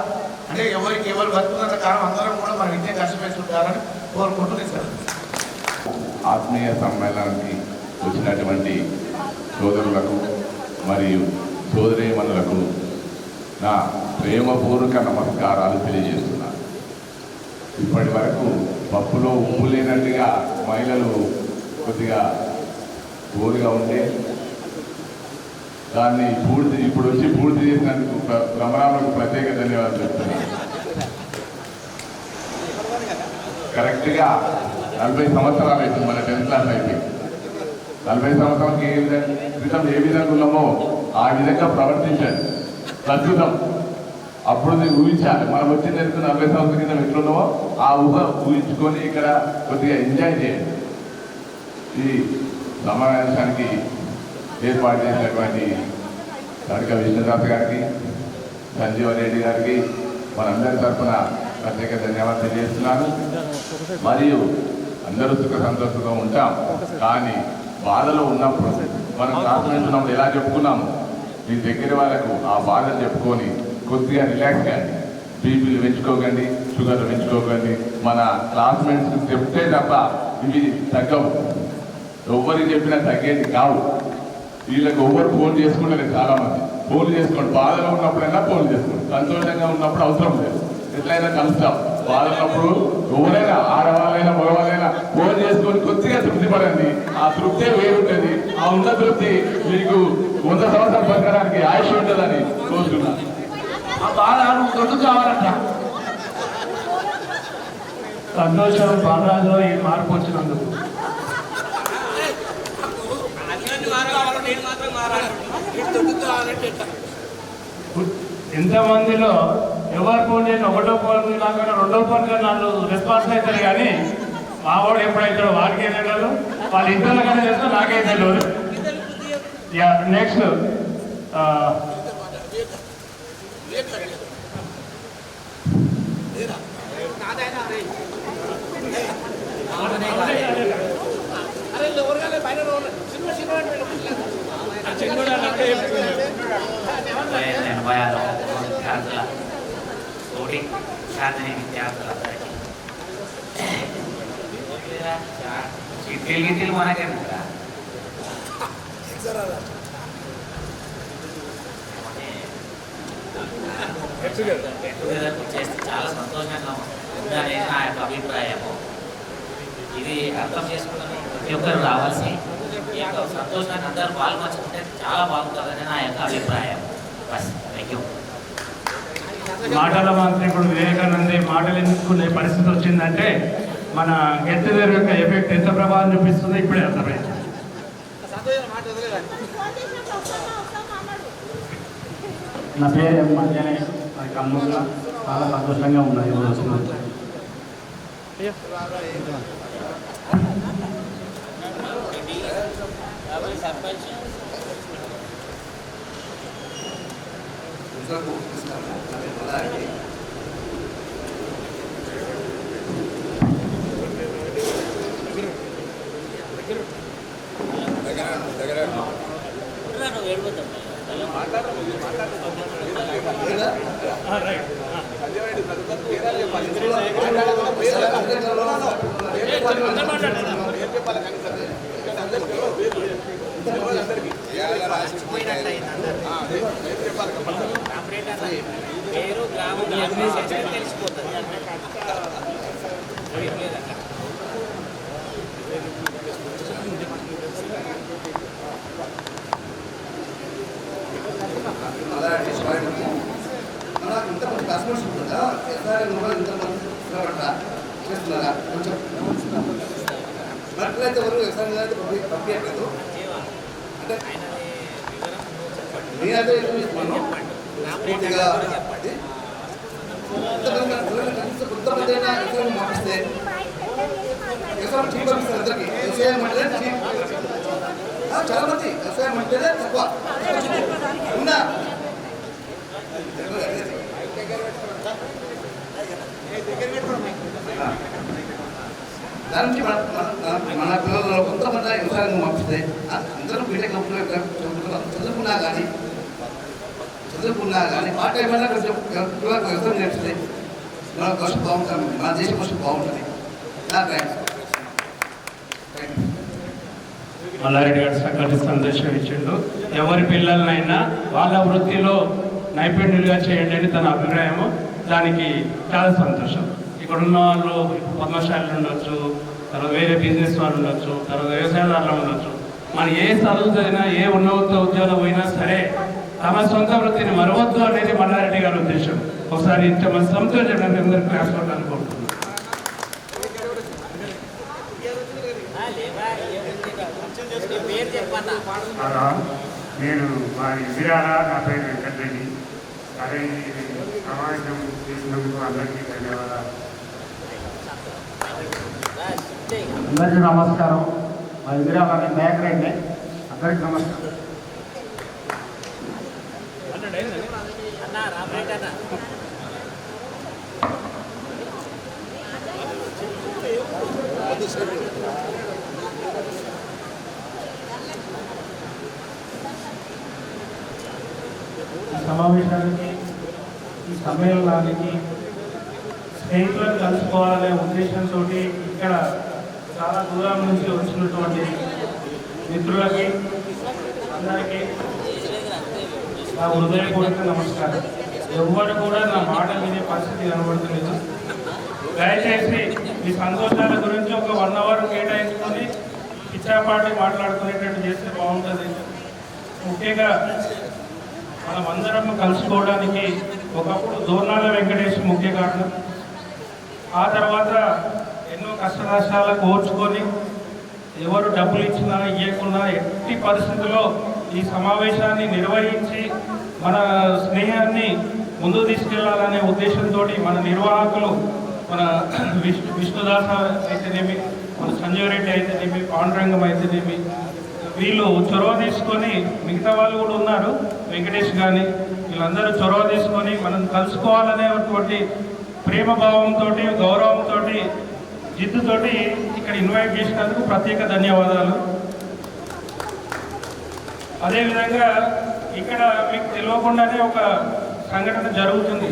అంటే ఎవరికి ఎవరు బతుకున్నంత కాలం అందరం కూడా మనం ఇంతే కలిసిమెలిసి ఉండాలని కోరుకుంటూ సార్. ఆత్మీయ సమ్మేళనానికి వచ్చినటువంటి సోదరులకు మరియు సోదరీమణులకు నా ప్రేమపూర్వక నమస్కారాలు తెలియజేస్తున్నాను. ఇప్పటి వరకు పప్పులో ఉప్పు లేనట్టుగా మహిళలు కొద్దిగా గోరుగా ఉంటే దాన్ని ఇప్పుడు వచ్చి పూర్తి చేసినందుకు భ్రమరాములకు ప్రత్యేక ధన్యవాదాలు చెప్తున్నాను. కరెక్ట్గా 40 సంవత్సరాలు అవుతుంది మన 10th క్లాస్ అయిపోయి. 40 సంవత్సరాలకి క్రితం ఏ విధంగా ఉన్నామో ఆ విధంగా ప్రవర్తించాలి. ప్రస్తుతం అప్పుడు నేను ఊహించాలి, మనం వచ్చింది ఎందుకు 40 సంవత్సరాల కింద ఎట్లున్నామో ఆ ఊహించుకొని ఇక్కడ కొద్దిగా ఎంజాయ్ చేయాలి. ఈ సమావేశానికి ఏర్పాటు చేసినటువంటి కనక విష్ణుదాస్ గారికి, సంజీవన్ రెడ్డి గారికి మనందరి తరఫున ప్రత్యేక ధన్యవాదాలు తెలియజేస్తున్నాను. మరియు అందరూ సుఖ సంతోషంగా ఉంటాం, కానీ బాధలో ఉన్నప్పుడు మనం క్లాస్మేట్స్ ఉన్నప్పుడు ఎలా చెప్పుకున్నాము, మీ దగ్గర వాళ్ళకు ఆ బాధలు చెప్పుకొని కొద్దిగా రిలాక్స్ కానీ, బీపీలు పెంచుకోకండి, షుగర్లు పెంచుకోకండి. మన క్లాస్మేట్స్కి చెప్తే తప్ప ఇవి తగ్గవు. ఎవరికి చెప్పినా తగ్గేది కావు. వీళ్ళకి ఎవరు ఫోన్ చేసుకుంటారు, చాలామంది ఫోన్ చేసుకోండి. బాధలో ఉన్నప్పుడైనా ఫోన్ చేసుకోండి, సంతోషంగా ఉన్నప్పుడు అవసరం లేదు. ఎట్లయినా కలుస్తాం. బాధ ఉన్నప్పుడు ఎవరైనా ఆడవాళ్ళైనా మగవాళ్ళైనా ఫోన్ చేసుకొని కొద్దిగా తృప్తి పడండి. ఆ తృప్తే వేరుంటుంది. ఆ ఉన్న తృప్తి మీకు 100 సంవత్సరాలు బతకడానికి ఆయుష్ ఉంటుందని కోరుతున్నాను. సంతోషం బాలరాజులో ఈ మార్పు వచ్చినందుకు. ఎంతమందిలో ఎవరు ఫోన్ చేసి 1వ ఫోన్ కాకుండా 2వ ఫోన్ కన్నా వాళ్ళు రెస్పాన్స్ అవుతారు, కానీ మా వాడు ఎప్పుడైతాడో వాడికి తెలియదు, వాళ్ళ ఇంట్లో కానీ చేస్తే నాకే తెలియదు. నెక్స్ట్ తోటి శాంతిని విద్యార్థులందరికీ చిట్టీలు మనకే కదా చేస్తే చాలా సంతోషంగా ఉందనేది నా యొక్క అభిప్రాయము. ఇది అర్థం చేసుకుని ప్రతి ఒక్కరు రావాల్సి ఈ యొక్క సంతోషాన్ని అందరూ పాల్పంచుకుంటే చాలా బాగుంటుందని నా యొక్క అభిప్రాయం. Bus thank you. మాటల మాంత్రికుడు వివేకానందే మాటలు ఎన్నుకునే పరిస్థితి వచ్చిందంటే మన గెట్ టుగెదర్ యొక్క ఎఫెక్ట్ ఎంత ప్రభావం చూపిస్తుందో ఇప్పుడే అర్థమైంది. నా పేరు ఎం అంజనే, అది కమ్మగా చాలా సంతోషంగా ఉన్నాయి వచ్చినందుకు. దగ్గర పేరు గ్రామం తెలిసిపోతుంది. ఇంతమంది కస్టమర్స్ ఉంటుందా ఇంతమంది చేస్తున్నారా కొంచెం అయితే ఎవరు వ్యవసాయం పంపించట్లేదు అంటే నేనైతే చూస్తున్నాను పూర్తిగా కొంతమంది అయినా వ్యవసాయం పంపిస్తే వ్యవసాయం చీప్ పంపిస్తారు అందరికీ వ్యవసాయం అంటే చీప్ చాలా మంది వ్యవసాయం అంటేనే తక్కువ ఉన్నా దానికి మన పిల్లల్లో కొంతమంది వ్యవసాయం పంపిస్తే అందరూ బీటెక్ చదువుకున్నా కానీ పార్ట్ టైం అయినా కొంచెం పిల్లలకు వ్యవసాయం నేర్పిస్తే మన కోసం బాగుంటుంది, మన దేశం కోసం బాగుంటుంది. మల్లారెడ్డి గారు చక్కటి సందేశం ఇచ్చిండు. ఎవరి పిల్లలనైనా వాళ్ళ వృత్తిలో నైపుణ్యులుగా చేయండి అని తన అభిప్రాయము. దానికి చాలా సంతోషం. ఇక్కడ ఉన్న వాళ్ళు పద్మశాలి ఉండొచ్చు, తర్వాత వేరే బిజినెస్ వాళ్ళు ఉండొచ్చు, తర్వాత వ్యవసాయదారులు ఉండొచ్చు. మనం ఏ చదువు చదివినా ఏ ఉన్నత ఉద్యోగం పోయినా సరే తమ సొంత వృత్తిని మరవద్దు అనేది మల్లారెడ్డి గారి ఉద్దేశం. ఒకసారి ఇంతమంది సంతోషం అందరూ క్లాస్ లో అనుకుంటున్నాను. నేను మా ఇందిరాల, నా పేరు వెంకటరెడ్డి. అదే సమావేశం చేసినందుకు అందరికీ ధన్యవాదాలు. అందరికీ నమస్కారం. మా ఇందిరాల మేకరెడ్డి. అందరికీ నమస్కారం. ఈ సమావేశానికి, ఈ సమ్మేళనానికి స్నేహితులను కలుసుకోవాలనే ఉద్దేశంతో ఇక్కడ చాలా దూరం నుంచి వచ్చినటువంటి మిత్రులకి అందరికీ నా హృదయపూర్వక నమస్కారం. ఎవరు కూడా నా మాట వినే పరిస్థితి కనబడతలేదు. దయచేసి ఈ సంతోషాల గురించి ఒక 1 అవర్ కేటాయించుకొని పిచ్చాపాటి మాట్లాడుకునేటట్టు చేస్తే బాగుంటుంది. ముఖ్యంగా మనం అందరం కలుసుకోవడానికి ఒకప్పుడు దోర్నాల వెంకటేష్ ముఖ్య కారణం. ఆ తర్వాత ఎన్నో కష్ట నష్టాలకు ఓర్చుకొని ఎవరు డబ్బులు ఇచ్చినా ఇవ్వకుండా ఎట్టి పరిస్థితుల్లో ఈ సమావేశాన్ని నిర్వహించి మన స్నేహాన్ని ముందుకు తీసుకెళ్లాలనే ఉద్దేశంతో మన నిర్వాహకులు, మన విష్ణుదాస అయితేనేమి, మన సంజీవ్ రెడ్డి అయితేనేమి, పాండురంగం అయితేనేమి, వీళ్ళు చొరవ తీసుకొని, మిగతా వాళ్ళు కూడా ఉన్నారు, వెంకటేష్ కానీ, వీళ్ళందరూ చొరవ తీసుకొని మనం కలుసుకోవాలనేటువంటి ప్రేమ భావంతో, గౌరవంతో, జిద్దుతోటి ఇక్కడ ఇన్వైట్ చేసినందుకు ప్రత్యేక ధన్యవాదాలు. అదేవిధంగా ఇక్కడ మీకు తెలియకుండానే ఒక సంఘటన జరుగుతుంది.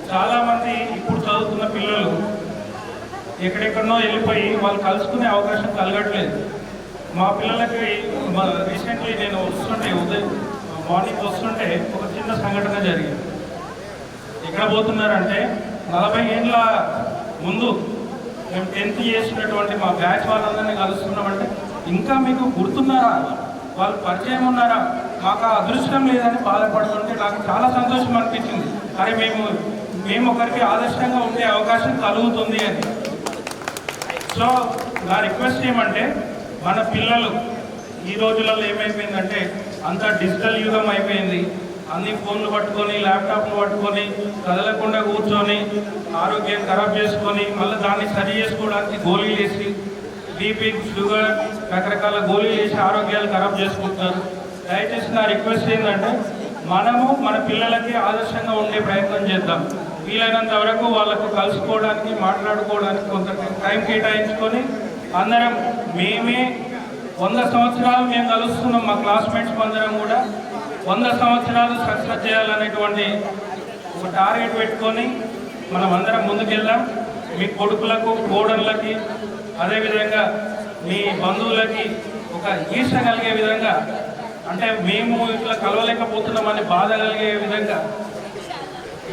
చాలామంది ఇప్పుడు చదువుతున్న పిల్లలు ఎక్కడెక్కడనో వెళ్ళిపోయి వాళ్ళు కలుసుకునే అవకాశం కలగట్లేదు. మా పిల్లలకి రీసెంట్లీ నేను వస్తుంటే మార్నింగ్ వస్తుంటే ఒక చిన్న సంఘటన జరిగింది. ఎక్కడ పోతున్నారంటే 40 ఏళ్ళ ముందు మేము 10th చేసినటువంటి మా బ్యాచ్ వాళ్ళందరినీ కలుస్తున్నామంటే ఇంకా మీకు గుర్తున్నారా, వాళ్ళు పరిచయం ఉన్నారా, మాకు ఆ అదృష్టం లేదని బాధపడుతుంటే నాకు చాలా సంతోషం అనిపించింది. అరే మేము ఒకరికి ఆదర్శంగా ఉండే అవకాశం కలుగుతుంది అని. సో నా రిక్వెస్ట్ ఏమంటే, మన పిల్లలు ఈ రోజులలో ఏమైపోయిందంటే అంతా డిజిటల్ యుగం అయిపోయింది. అన్ని ఫోన్లు పట్టుకొని, ల్యాప్టాప్లు పట్టుకొని, కదలకుండా కూర్చొని ఆరోగ్యం ఖరాబ్ చేసుకొని మళ్ళీ దాన్ని సరి చేసుకోవడానికి గోళీలు వేసి బీపీ, షుగర్, రకరకాల గోళీలు వేసి ఆరోగ్యాలు ఖరాబ్ చేసుకుంటున్నారు. దయచేసి నా రిక్వెస్ట్ ఏంటంటే మనము మన పిల్లలకి ఆదర్శంగా ఉండే ప్రయత్నం చేద్దాం. వీలైనంత వరకు వాళ్ళకు కలుసుకోవడానికి, మాట్లాడుకోవడానికి కొంత టైం కేటాయించుకొని అందరం మేమే 100 సంవత్సరాలు మేము కలుస్తున్నాం, మా క్లాస్మేట్స్ అందరం కూడా 100 సంవత్సరాలు సక్సెస్ చేయాలనేటువంటి ఒక టార్గెట్ పెట్టుకొని మనం అందరం ముందుకెళ్దాం. మీ కొడుకులకు, కోడళ్ళకి, అదేవిధంగా మీ బంధువులకి ఒక ఈర్ష కలిగే విధంగా, అంటే మేము ఇట్లా కలవలేకపోతున్నామని బాధ కలిగే విధంగా,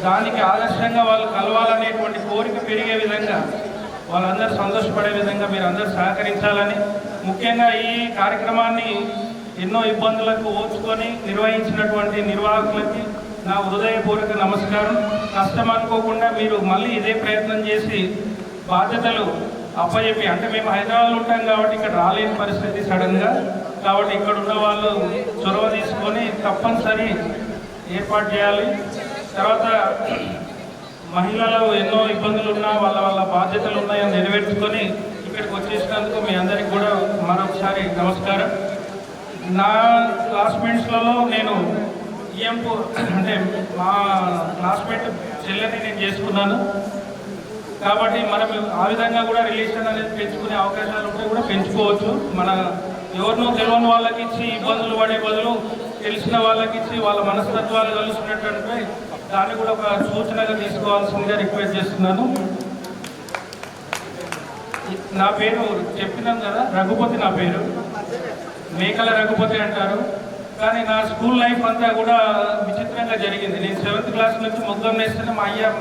దానికి ఆదర్శంగా వాళ్ళు కలవాలనేటువంటి కోరిక పెరిగే విధంగా, వాళ్ళందరూ సంతోషపడే విధంగా మీరు అందరూ సహకరించాలని, ముఖ్యంగా ఈ కార్యక్రమాన్ని ఎన్నో ఇబ్బందులకు ఓర్చుకొని నిర్వహించినటువంటి నిర్వాహకులకి నా హృదయపూర్వక నమస్కారం. కష్టం అనుకోకుండా మీరు మళ్ళీ ఇదే ప్రయత్నం చేసి బాధ్యతలు అప్పచెప్పి, అంటే మేము హైదరాబాద్లో ఉంటాం కాబట్టి ఇక్కడ రాలేని పరిస్థితి సడన్గా, కాబట్టి ఇక్కడ ఉన్న వాళ్ళు చొరవ తీసుకొని తప్పనిసరి ఏర్పాటు చేయాలి. తర్వాత మహిళలు ఎన్నో ఇబ్బందులు ఉన్నా వాళ్ళ బాధ్యతలు ఉన్నాయని నెరవేర్చుకొని ఇక్కడికి వచ్చేసినందుకు మీ అందరికీ కూడా మరొకసారి నమస్కారం. నా క్లాస్మేట్స్లలో నేను ఈఎంపు అంటే మా క్లాస్మేట్ చెల్లెని నేను చేసుకున్నాను కాబట్టి మనం ఆ విధంగా కూడా రిలేషన్ అనేది పెంచుకునే అవకాశాలు ఉంటే కూడా పెంచుకోవచ్చు. మన ఎవరినో తెలియని వాళ్ళకి ఇచ్చి ఇబ్బందులు పడే బదులు తెలిసిన వాళ్ళకి ఇచ్చి వాళ్ళ మనస్తత్వాలు కలుసుకున్నట్టుంటే దాన్ని కూడా ఒక సూచనగా తీసుకోవాల్సిందిగా రిక్వెస్ట్ చేస్తున్నాను. నా పేరు చెప్పినాను కదా, రఘుపతి. నా పేరు మేకల రఘుపతి అంటారు. కానీ నా స్కూల్ లైఫ్ అంతా కూడా విచిత్రంగా జరిగింది. నేను 7th క్లాస్ నుంచి మొగ్గం నేస్తేనే మా అయ్య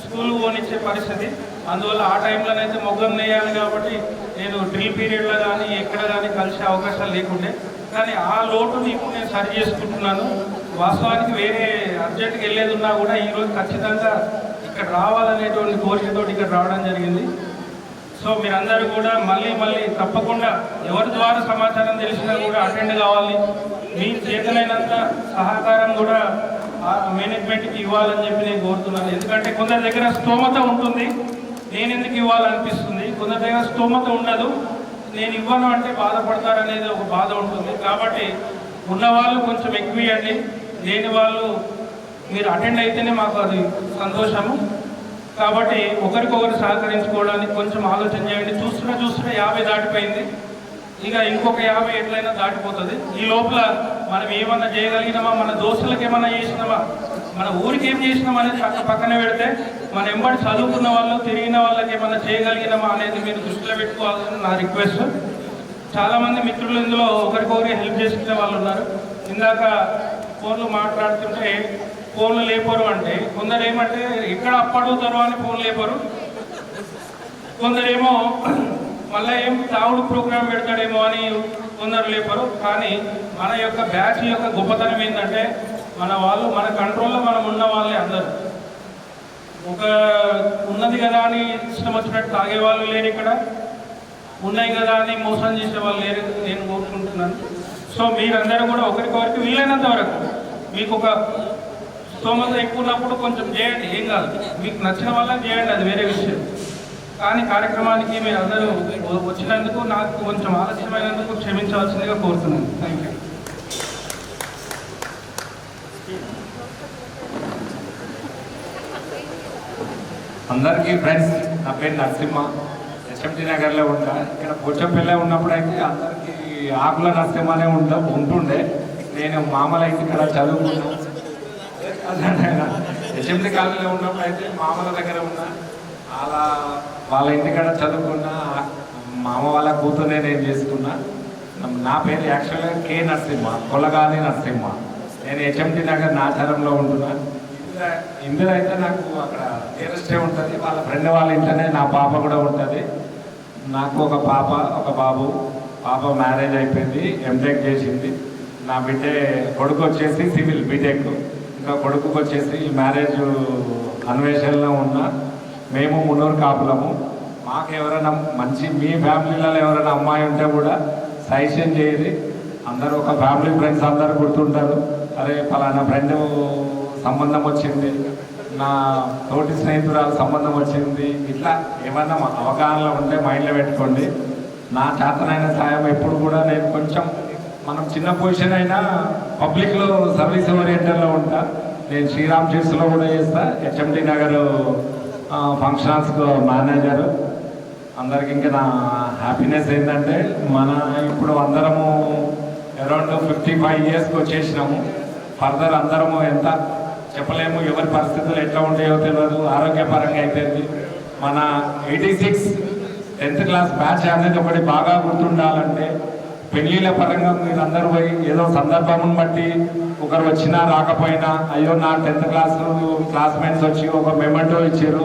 స్కూల్ పోనిచ్చే పరిస్థితి. అందువల్ల ఆ టైంలోనైతే మొగ్గం నేయాలి కాబట్టి నేను డ్రిల్ పీరియడ్లో కానీ ఎక్కడ కానీ కలిసే అవకాశాలు లేకుండే. కానీ ఆ లోటుని ఇప్పుడు నేను సరి చేసుకుంటున్నాను. వాస్తవానికి వేరే అర్జెంట్కి వెళ్ళేది ఉన్నా కూడా ఈరోజు ఖచ్చితంగా ఇక్కడ రావాలనేటువంటి కోరికతో ఇక్కడ రావడం జరిగింది. సో మీరందరూ కూడా మళ్ళీ తప్పకుండా ఎవరి ద్వారా సమాచారం తెలిసినా కూడా అటెండ్ కావాలి. మీ చేతనైనంత సహకారం కూడా మేనేజ్మెంట్కి ఇవ్వాలని చెప్పి నేను కోరుతున్నాను. ఎందుకంటే కొందరి దగ్గర స్తోమత ఉంటుంది, నేను ఎందుకు ఇవ్వాలనిపిస్తుంది. కొందరి దగ్గర స్తోమత ఉండదు, నేను ఇవ్వను అంటే బాధపడతారనేది ఒక బాధ ఉంటుంది. కాబట్టి ఉన్నవాళ్ళు కొంచెం ఎక్కువ ఇవ్వండి, లేని వాళ్ళు మీరు అటెండ్ అయితేనే మాకు అది సంతోషము. కాబట్టి ఒకరికొకరు సహకరించుకోవడానికి కొంచెం ఆలోచన చేయండి. చూస్తున్న 50 దాటిపోయింది, ఇక ఇంకొక 50 ఎట్లయినా దాటిపోతుంది. ఈ లోపల మనం ఏమన్నా చేయగలిగినామా, మన దోస్తులకు ఏమన్నా చేసినామా, మన ఊరికి ఏం చేసినామా అనేది పక్కన పెడితే మన ఎంబడి చదువుకున్న వాళ్ళు, తిరిగిన వాళ్ళకి ఏమన్నా చేయగలిగినామా అనేది మీరు దృష్టిలో పెట్టుకోవాల్సిన నా రిక్వెస్ట్. చాలామంది మిత్రులు ఇందులో ఒకరికొకరికి హెల్ప్ చేసుకునే వాళ్ళు ఉన్నారు. ఇందాక ఫోన్లు మాట్లాడుతుంటే ఫోన్లు లేపరు అంటే, కొందరు ఏమంటే ఎక్కడ అప్పడుగుతారో అని ఫోన్ లేపరు, కొందరేమో మళ్ళీ ఏం తావుడు ప్రోగ్రాం పెడతాడేమో అని కొందరు లేపరు. కానీ మన యొక్క బ్యాచ్ యొక్క గొప్పతనం ఏంటంటే మన వాళ్ళు మన కంట్రోల్లో మనం ఉన్న వాళ్ళే అందరూ. ఒక ఉన్నది కదా అని ఇష్టం వచ్చినట్టు తాగే వాళ్ళు లేరు, ఇక్కడ ఉన్నాయి కదా అని మోసం చేసే వాళ్ళు లేరు నేను కోరుకుంటున్నాను. సో మీరందరూ కూడా ఒకరికొకరికి వీలైనంత వరకు మీకు ఒక స్తోమత ఎక్కువ ఉన్నప్పుడు కొంచెం చేయండి, ఏం కాదు. మీకు నచ్చిన వాళ్ళని చేయండి, అది వేరే విషయం. కానీ కార్యక్రమానికి మీరు అందరూ వచ్చినందుకు నాకు కొంచెం ఆలస్యమైనందుకు క్షమించవలసిందిగా కోరుతున్నాను. Thank you. అందరికీ ఫ్రెండ్స్, నా పేరు నరసింహ, ఎస్ఎంటీ నగర్లో ఉంటా. ఇక్కడ పోచంపల్లి ఉన్నప్పుడు అయితే అందరికీ ఆకుల నరసింహనే ఉంటుండే. నేను మామల ఇంటికాడ చదువుకున్నాను. ఎస్ఎంటీ కాలనీలో ఉన్నప్పుడు అయితే మామల దగ్గర ఉన్నా, అలా వాళ్ళ ఇంటికాడ చదువుకున్నా. మామ వాళ్ళ కూతురునే నేను చేసుకున్నా. నా పేరు యాక్చువల్గా కే నరసింహ, కొలగాని నరసింహ. నేను హెచ్ఎంటీ నగర్ నాచారంలో ఉంటున్నా. ఇందులో అయితే నాకు అక్కడ నేరస్టే ఉంటుంది. వాళ్ళ ఫ్రెండ్ వాళ్ళ ఇంటనే నా పాప కూడా ఉంటుంది. నాకు ఒక పాప, ఒక బాబు. పాప మ్యారేజ్ అయిపోయింది, ఎంటెక్ చేసింది. నా కొడుకు వచ్చేసి సివిల్ బీటెక్. ఇంకా కొడుకుకి వచ్చేసి మ్యారేజ్ అన్వేషణలో ఉన్న. మేము మున్నూరు కాపులము. మాకు ఎవరైనా మంచి మీ ఫ్యామిలీలలో ఎవరైనా అమ్మాయి ఉంటే కూడా సజెషన్ చేయరు. అందరూ ఒక ఫ్యామిలీ ఫ్రెండ్స్ అందరూ గుర్తుంటారు. అరే ఫలానా ఫ్రెండ్ సంబంధం వచ్చింది, నా తోటి స్నేహితురాలు సంబంధం వచ్చింది, ఇట్లా ఏమన్నా అవగాహనలో ఉంటే మైండ్లో పెట్టుకోండి. నా చేతనైన సాయం ఎప్పుడు కూడా నేను కొంచెం, మనం చిన్న పొజిషన్ అయినా పబ్లిక్లో సర్వీస్ ఓరియంటెడ్లో ఉంటా. నేను శ్రీరామ్ చీర్స్లో కూడా చేస్తా, హెచ్ఎంటీ నగర్ ఫంక్షన్ హాల్స్కు మేనేజరు. అందరికి ఇంకా నా హ్యాపీనెస్ ఏంటంటే మన ఇప్పుడు అందరము అరౌండ్ 55 ఇయర్స్కి వచ్చేసినాము. ఫర్దర్ అందరము ఎంత చెప్పలేము, ఎవరి పరిస్థితులు ఎట్లా ఉంటాయో తెలియదు. ఆరోగ్యపరంగా అయిపోయింది. మన 86 10th క్లాస్ బ్యాచ్ అనేది ఒకటి బాగా గుర్తుండాలంటే పెళ్ళిళ్ళ పరంగా మీరు అందరూ పోయి ఏదో సందర్భం బట్టి ఒకరు వచ్చినా రాకపోయినా అయ్యో నా 10th క్లాస్ క్లాస్మేట్స్ వచ్చి ఒక మెమెంటో ఇచ్చారు,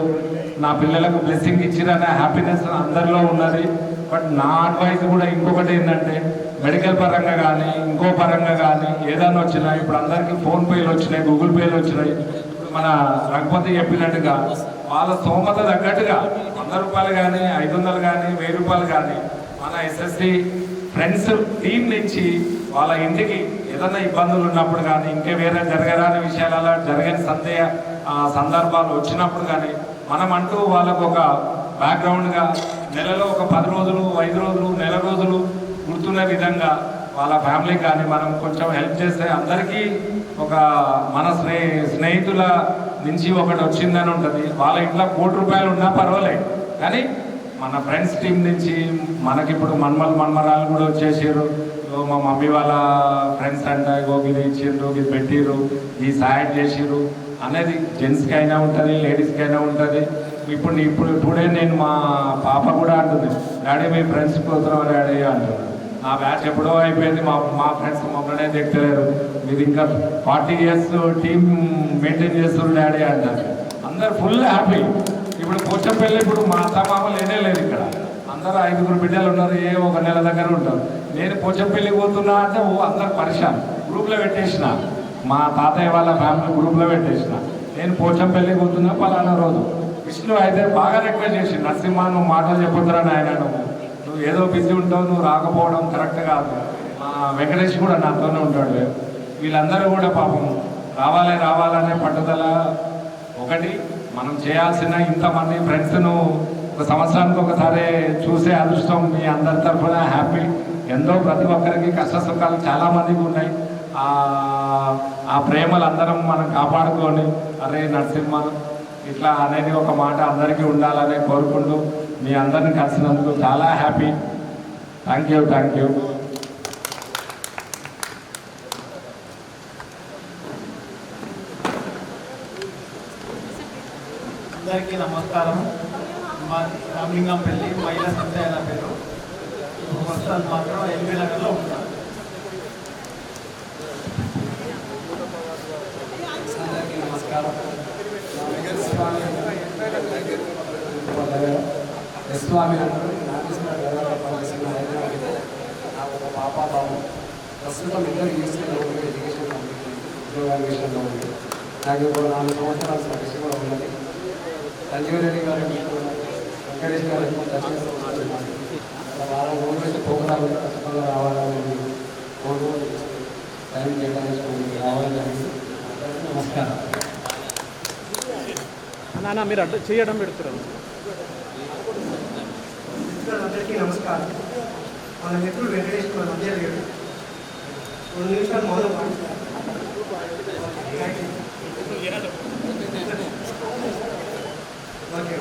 నా పిల్లలకు బ్లెస్సింగ్ ఇచ్చిరనే హ్యాపీనెస్ అందరిలో ఉన్నది. బట్ నా అడ్వైస్ కూడా ఇంకొకటి ఏంటంటే మెడికల్ పరంగా కానీ ఇంకో పరంగా కానీ ఏదైనా వచ్చినా ఇప్పుడు అందరికీ ఫోన్పేలు వచ్చినాయి, గూగుల్ పేలు వచ్చినాయి. మన రఘుపతి చెప్పినట్టుగా వాళ్ళ స్తోమత తగ్గట్టుగా 100 రూపాయలు కానీ 500 కానీ 1000 రూపాయలు కానీ మన ఎస్ఎస్సి ఫ్రెండ్స్ టీం నుంచి వాళ్ళ ఇంటికి ఏదైనా ఇబ్బందులు ఉన్నప్పుడు కానీ ఇంకే వేరే జరగరాని విషయాలలో జరగని సందర్భాలు వచ్చినప్పుడు కానీ మనం అంటూ వాళ్ళకు ఒక బ్యాక్గ్రౌండ్గా నెలలో ఒక 10 రోజులు 5 రోజులు నెల రోజులు గుర్తున్న విధంగా వాళ్ళ ఫ్యామిలీకి కానీ మనం కొంచెం హెల్ప్ చేస్తే అందరికీ ఒక మన స్నేహితుల నుంచి ఒకటి వచ్చిందని ఉంటుంది. వాళ్ళ ఇంట్లో 1 కోటి రూపాయలు ఉన్నా పర్వాలేదు, కానీ మన ఫ్రెండ్స్ టీం నుంచి మనకి ఇప్పుడు మన్మరాలు కూడా వచ్చేసారు. మా మమ్మీ వాళ్ళ ఫ్రెండ్స్ అంట ఇగో ఇది ఇచ్చిండ్రు, ఇది పెట్టిర్రు, ఈ సహాయం చేసిర్రు అనేది జెంట్స్కి అయినా ఉంటుంది, లేడీస్కి అయినా ఉంటుంది. ఇప్పుడు టుడే నేను మా పాప కూడా అంటుంది, డాడీ మీ ఫ్రెండ్స్ పోతున్నాం డాడీ అంటున్నారు. నా బ్యాచ్ ఎప్పుడో అయిపోయింది, మా ఫ్రెండ్స్ మమ్మల్నే దిగుతలేరు, మీరు ఇంకా 40 ఇయర్స్ టీం మెయింటైన్ చేస్తున్నారు డాడీ అంటారు. అందరు ఫుల్ హ్యాపీ. ఇప్పుడు పోచంపల్లి ఇప్పుడు మా అత్త మామ లేనే లేదు ఇక్కడ, అందరూ 5 బిడ్డలు ఉన్నారు, ఒక నెల దగ్గర ఉంటారు. నేను పోచంపల్లికి పోతున్నా అంటే అందరు పరిశాన్ గ్రూప్లో పెట్టేసిన, మా తాతయ్య వాళ్ళ ఫ్యామిలీ గ్రూప్లో పెట్టేసిన. నేను పోచంపల్లికి పోతున్నా పలానా రోజు. విష్ణు అయితే బాగా రిక్వెస్ట్ చేసి, నరసింహ నువ్వు మాటలు చెప్పుతున్నా నాయన, నువ్వు ఏదో బిజీ ఉంటావు, నువ్వు రాకపోవడం కరెక్ట్ కాదు. మా వెంకటేష్ కూడా నాతోనే ఉంటాడు. వీళ్ళందరూ కూడా పాపం రావాలనే పట్టుదల. ఒకటి మనం చేయాల్సిన ఇంతమంది ఫ్రెండ్స్ను ఒక సంవత్సరానికి ఒకసారి చూసే అదృష్టం మీ అందరి తరఫున హ్యాపీ. ఎంతో ప్రతి ఒక్కరికి కష్ట సుఖాలు చాలామందికి ఉన్నాయి. ఆ ప్రేమలు అందరం మనం కాపాడుకొని అరే నరసింహ ఇట్లా అనేది ఒక మాట అందరికీ ఉండాలని కోరుకుంటూ మీ అందరిని కలిసినందుకు చాలా హ్యాపీ. Thank you. అందరికీ నమస్కారం. మా రామలింగంపల్లి మహిళా సంస్థ నా పేరు. ప్రస్తుతం మాత్రం ఎల్బీ నగర్లో ఉంటాను. అందరికీ నమస్కారం. స్వామి నాకు ఒక పాప బాబు. ప్రస్తుతం ఇద్దరు యూస్లో ఎడ్యుకేషన్ కంప్లీట్ ఉద్యోగాల విషయంలో ఉంది. నాకు ఒక 4 సంవత్సరాల సర్వీస్ కూడా ఉన్నది. సంజీవరెడ్డి గారు వెంకటేష్ గారు వారం రోజులు అయితే ప్రోగ్రాం ఖచ్చితంగా రావాలని రోజు టైం కేటాయించుకొని రావాలని. నమస్కారం. నాన్న మీరు అడ్డు చేయడం పెడుతున్నారు. అందరికీ నమస్కారం. మన మిత్రుడు వెంకటేష్ మన మధ్య లేడు. 2 నిమిషాలు మౌనం పాటిస్తారు. ఓకే.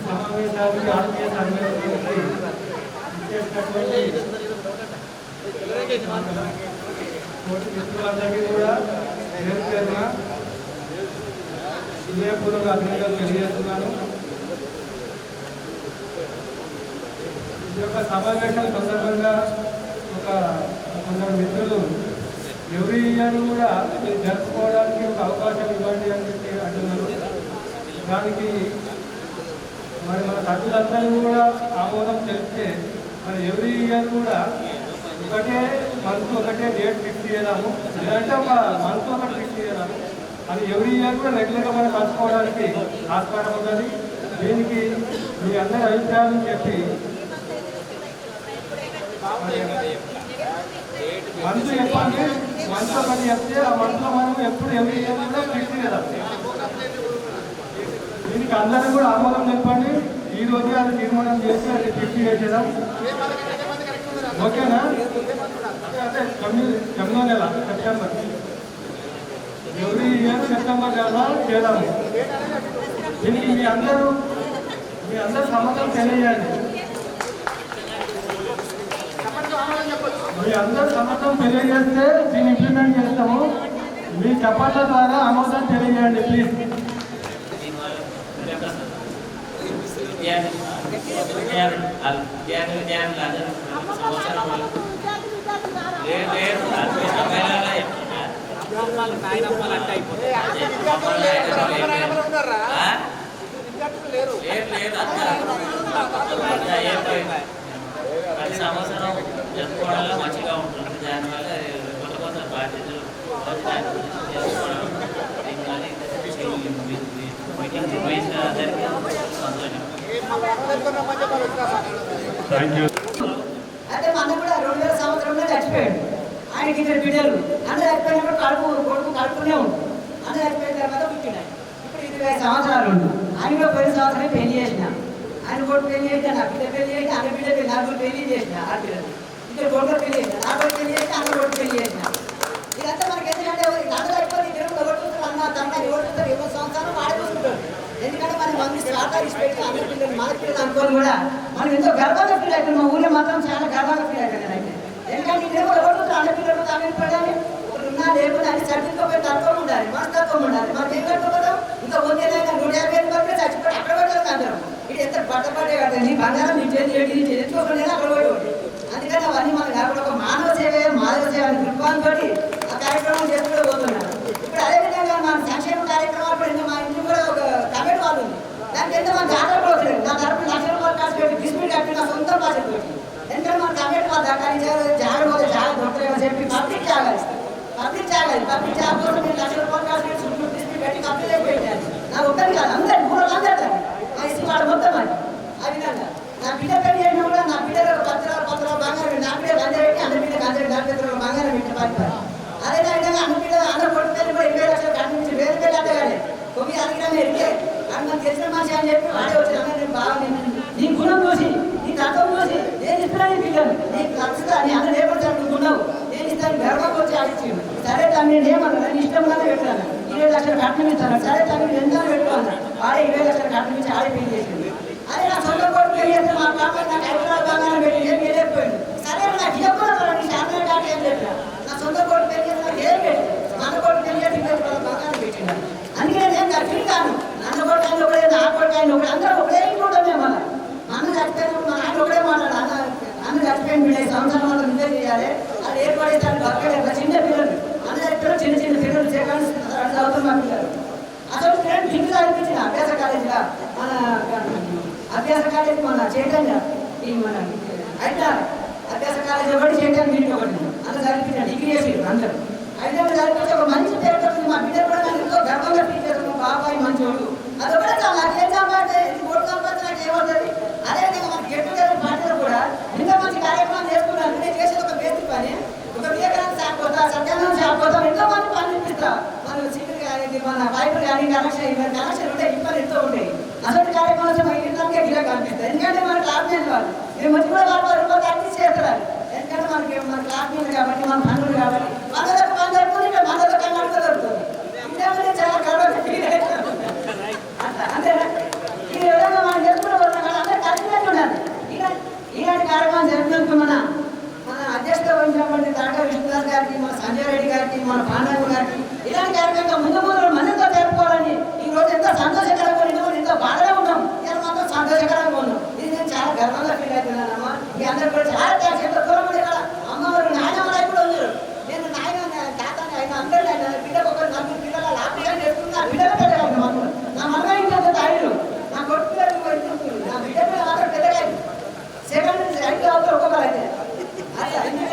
సమావేశానికి ఆత్మీయ సమ్మేళనానికి ఇచ్చేసినటువంటి తోటి మిత్రులందరికీ కూడా పేరున హృదయపూర్వక అభినందనలు తెలియజేస్తున్నాను. ఈ యొక్క సమావేశం సందర్భంగా కొందరు మిత్రులు ఎవ్రీ ఇయర్ కూడా జరుపుకోవడానికి ఒక అవకాశం ఇవ్వండి అని చెప్పి అంటున్నారు. దానికి మరి మన సభ్యులందరూ కూడా ఆమోదం తెలిస్తే మరి ఎవ్రీ ఇయర్ కూడా ఒకటే మంత్ ఒకటే డేట్ ఫిక్స్ చేయదాము, లేదంటే ఒక మంత్ ఒకటి ఫిక్స్ చేయదాము. అది ఎవ్రీ ఇయర్ కూడా రెగ్యులర్గా మనం కలుసుకోవడానికి ఆస్కారం ఉన్నది. దీనికి మీ అందరి అభిప్రాయాలను చెప్పి మంత్ చెప్పండి. మంత్ ఒకటి చెప్తే ఆ మంత్లో మనం ఎప్పుడు ఎవ్రీ ఇయర్ కూడా ఫిక్స్ చేద్దాం. దీనికి అందరూ కూడా ఆమోదం చెప్పండి. ఈరోజు అది తీర్మానం చేసి అది ఫిక్స్ చేసేద్దాం. ఓకేనా? అదే 9వ నెల సెప్టెంబర్, ఎవ్రీ ఇయర్ సెప్టెంబర్ నెల చేద్దాము. దీనికి మీ అందరూ సమ్మతం తెలియజేయండి. మీ అందరూ సమ్మతం తెలియజేస్తే దీన్ని ఇంప్లిమెంట్ చేస్తాము. మీ చప్పట్ల ద్వారా ఆమోదం తెలియజేయండి ప్లీజ్. ప్రతి సంవత్సరం జరుపుకోవడంలో మంచిగా ఉంటుంది. దానివల్ల కొత్త కొత్త బాధ్యతలు చేసుకోవడం మీటింగ్ నిర్వహించిన అందరికీ సంతోషం. అయితే మన కూడా 2000 సంవత్సరంలో చచ్చిపోయాడు. ఆయనకి 2 బిడ్డలు. అందరూ చచ్చిపోయినప్పుడు కొడుకు కడుపునే ఉంది. అందరూ చచ్చిపోయిన తర్వాత పుట్టిన ఇప్పుడు 20 సంవత్సరాలు ఉంది. ఆయన కూడా పోయిన సంవత్సరం పెళ్లి చేసిన. ఆయన కొడుకు పెళ్లి చేసిన, నా బిడ్డ పెళ్లి చేసిన, అన్న బిడ్డ పెళ్లి, నలుగురు పెళ్లి చేసిన. ఆ పిల్లలు ఇద్దరు కొడుకు పెళ్లి చేసిన, నా కొడుకు పెళ్లి చేసిన, అన్న కొడుకు పెళ్లి చేసిన. ఇదంతా మనకి ఎందుకంటే అందరూ అయిపోయి దేవుడు ఎవరు చూస్తారు అన్న తన ఎవరు చూస్తారు 20 సంవత్సరాలు వాడేసుకుంటారు. ఎందుకంటే మనం మంది స్వార్థించి అందరి పిల్లలు మన పిల్లలు అనుకోని కూడా మనం ఎంతో గర్వంగా ఫీల్ అవుతాం. మా ఊళ్ళో మాత్రం చాలా గర్వంగా ఫీల్ అవుతాను అయితే. ఎందుకంటే ఇద్దరు ఎవరు అన్న పిల్లలు తమిళ పడాలి ఒకరు ఉన్నా లేకుండా అని సర్టిఫికేట్ తత్వం ఉండాలి, మనస్తత్వం ఉండాలి. మనం ఏం కట్టుకోవడం ఇంకా 150 వరకు చచ్చిపోయి అక్కడ పడతాం అందరం. ఇది ఎంత పట్టపడే కదా నీ బంగారం నీ చేతి తెచ్చుకోకుండా అక్కడ పడేవాడు. అందుకని అవన్నీ మనం కాకుండా ఒక మానవ సేవ అని దృక్పథంతో ఆ కార్యక్రమం చేసుకుంటూ పోతున్నారు. ఇప్పుడు అదేవిధంగా మన సంక్షేమ కార్యక్రమాలు మా ఇంట్లో కూడా ఒక కమిటీ వాళ్ళు ఉంది. దానికి ఎంత మన జాతర పోతుంది. నా తరపున ₹1,00,000 ఖర్చు పెట్టి డిస్ప్యూట్ కట్టి నా సొంత భాషలు పెట్టి ఎందుకంటే మన కమిటీ వాళ్ళు జాగ్రత్త దొరకలేమని చెప్పి పబ్లిక్ జాగాలి కోసం మీరు ₹1,00,000 ఖర్చు పెట్టి డిస్ప్యూట్ పెట్టి కంప్లీట్ పెట్టాను. నా ఒక్కరి కాదు అందరు ఊళ్ళో అందరు మా ఇసుక వాడు మొత్తం అని ఆ విధంగా నా బిడ్డ పెళ్లి చేసినా కూడా నా బిడ్డలు పత్రాలు బంగారం నా బిడ్డ గంజ పెట్టి అన్న బిడ్డ గంజ పెట్టి బంగారం పెట్టి పడిపోయారు. అదే విధంగా అన్న బిడ్డ అన్న కొడుకు కూడా 20 లక్షలు కట్టించి వేరు పేరు అట్టగానే కొద్ది అడిగినా ఎరికే అని మనకు తెలిసిన మనిషి అని చెప్పి వాడే వచ్చి బాగా నీ గుణం చూసి నీ తత్వం చూసి నేను ఇస్తున్నాను నీ పిల్లలు నీకు ఖర్చుగా నీ అన్న లేపడుతున్నావు నేను ఇస్తాను గర్వంగా వచ్చి ఆడిచ్చి సరే తను నేను ఏమన్నా నీ ఇష్టం కదా పెట్టాను 20 లక్షలు కట్నం ఇస్తాను. సరే తను ఎంత పెట్టుకోవాలి ఆడే 20 లక్షలు కట్నం ఇచ్చి ఆడే పెళ్లి చేసింది. అదే నా సొంత కొడుకు పెళ్లి చేస్తే మా పాప నాకు హైదరాబాద్ బంగారం పెట్టి ఏం వెళ్ళిపోయింది. సరే నాకు ఇవ్వకుండా నీ శాతం కాదు ఏం చెప్పిన నా సొంత కొడుకు పెళ్లి చేస్తే నాకు ఏం పెట్టి మన కొడుకు పెళ్లి చేసి బంగారం పెట్టిన. అందుకే నేను ఫీల్ కాను నన్ను కొడుకు ఆయన ఒకడే నా కొడుకు ఆయన ఒకటే అందరూ ఒకటే ఇంకోటమే మన అన్న చచ్చిపోయినప్పుడు మన ఆయన ఒకటే మాట్లాడు అన్న చచ్చిపోయిన బిడ్డ 5 సంవత్సరాల వల్ల నిజం చేయాలి అది ఏర్పడేస్తాను బతకలేదు. చిన్న పిల్లలు అన్న చచ్చిపోయిన చిన్న పిల్లలు సెకండ్ చదువుతారు మా పిల్లలు. అసలు నేను డింగ్ అనిపించిన అభ్యాస కాలేజీగా మన అభ్యాస కాలేజీ మన చైతన్య ఈ మన అయితే అభ్యాస కాలేజీ ఒకటి చైతన్య మీటింగ్ ఒకటి అన్న చదివించిన డిగ్రీ చేసి అందరూ అయితే చదివించి ఒక మంచి పేరు వస్తుంది. మా బిడ్డ కూడా నాకు ఎంతో గర్వంగా ఫీల్ చేస్తాను. బాబాయ్ మంచోడు అదొకటే చాలా నాకు ఏం సంపాదించే ఓటు సంపాదించి నాకు ఏమవుతుంది. అదేవిధంగా మన గెట్ టుగెదర్ పార్టీలో కూడా ఇంత మంచి కార్యక్రమం చేసుకున్నాను. నేను చేసేది ఒక బేసిక్ పని ఒక వివేకానంద సాగిపోతా సత్యానంద సాగిపోతాం ఎంతో మంది పని ఇప్పిస్తా మన సివిల్ కానీ మన పైపులు కానీ కనెక్షన్ ఉంటాయి ఇబ్బంది ఎంతో ఉంటాయి. అసలు కార్యక్రమం ఇంటికే గిలా కనిపిస్తాయి. ఎందుకంటే మన క్లాస్ మీద వాళ్ళు మేము మంచి కూడా ₹1 అడ్మిట్ చేస్తారు. ఎందుకంటే మనకి మన క్లాస్ మీద కాబట్టి మన పనులు కాబట్టి మనకు పని జరుగుతుంది ఇక్కడ మనతో కన్నడతో జరుగుతుంది. ఇంటే చాలా గర్వంగా ఫీల్ అవుతాం అంతేనా. ఈ విధంగా మనం జరుపుకుంటూ పోతాం కదా అందరూ కలిసినట్టు ఉండాలి. ఈనాటి కార్యక్రమం జరుపుకుంటూ మన అధ్యక్షత వహించినటువంటి డాక్టర్ విష్ణుదాస్ గారికి మన సంజయ్ రెడ్డి గారికి మన పాండవ గారికి ఇలాంటి కార్యక్రమం ముందు మనతో జరుపుకోవాలని ఈ రోజు ఎంతో సంతోషకరంగా ఎంతో బాధగా ఉన్నాం. ఇలా మాత్రం సంతోషకరంగా ఉన్నాం. ఇది నేను చాలా గర్వంగా ఫీల్ అవుతున్నానమ్మా. మీ అందరూ కూడా చాలా థ్యాంక్స్. ఎంతో దూరం ఉండే ఇక్కడ అమ్మవారు నాయనమ్మలు కూడా ఉన్నారు. నేను నాయన తాతని ఆయన అందరినీ ఆయన బిడ్డకు ఒక 4 పిల్లలు లాభంగా నేర్చుకున్నా బిడ్డలు పెట్టాను మాకు నా మగ ఇంట్లో తాయిలు నా కొడుకు నా బిడ్డ మాత్రం పెద్దగా సెకండ్ నుంచి 5 అవుతారు ఒక్కొక్కరు అయితే అట్లా ఇంటి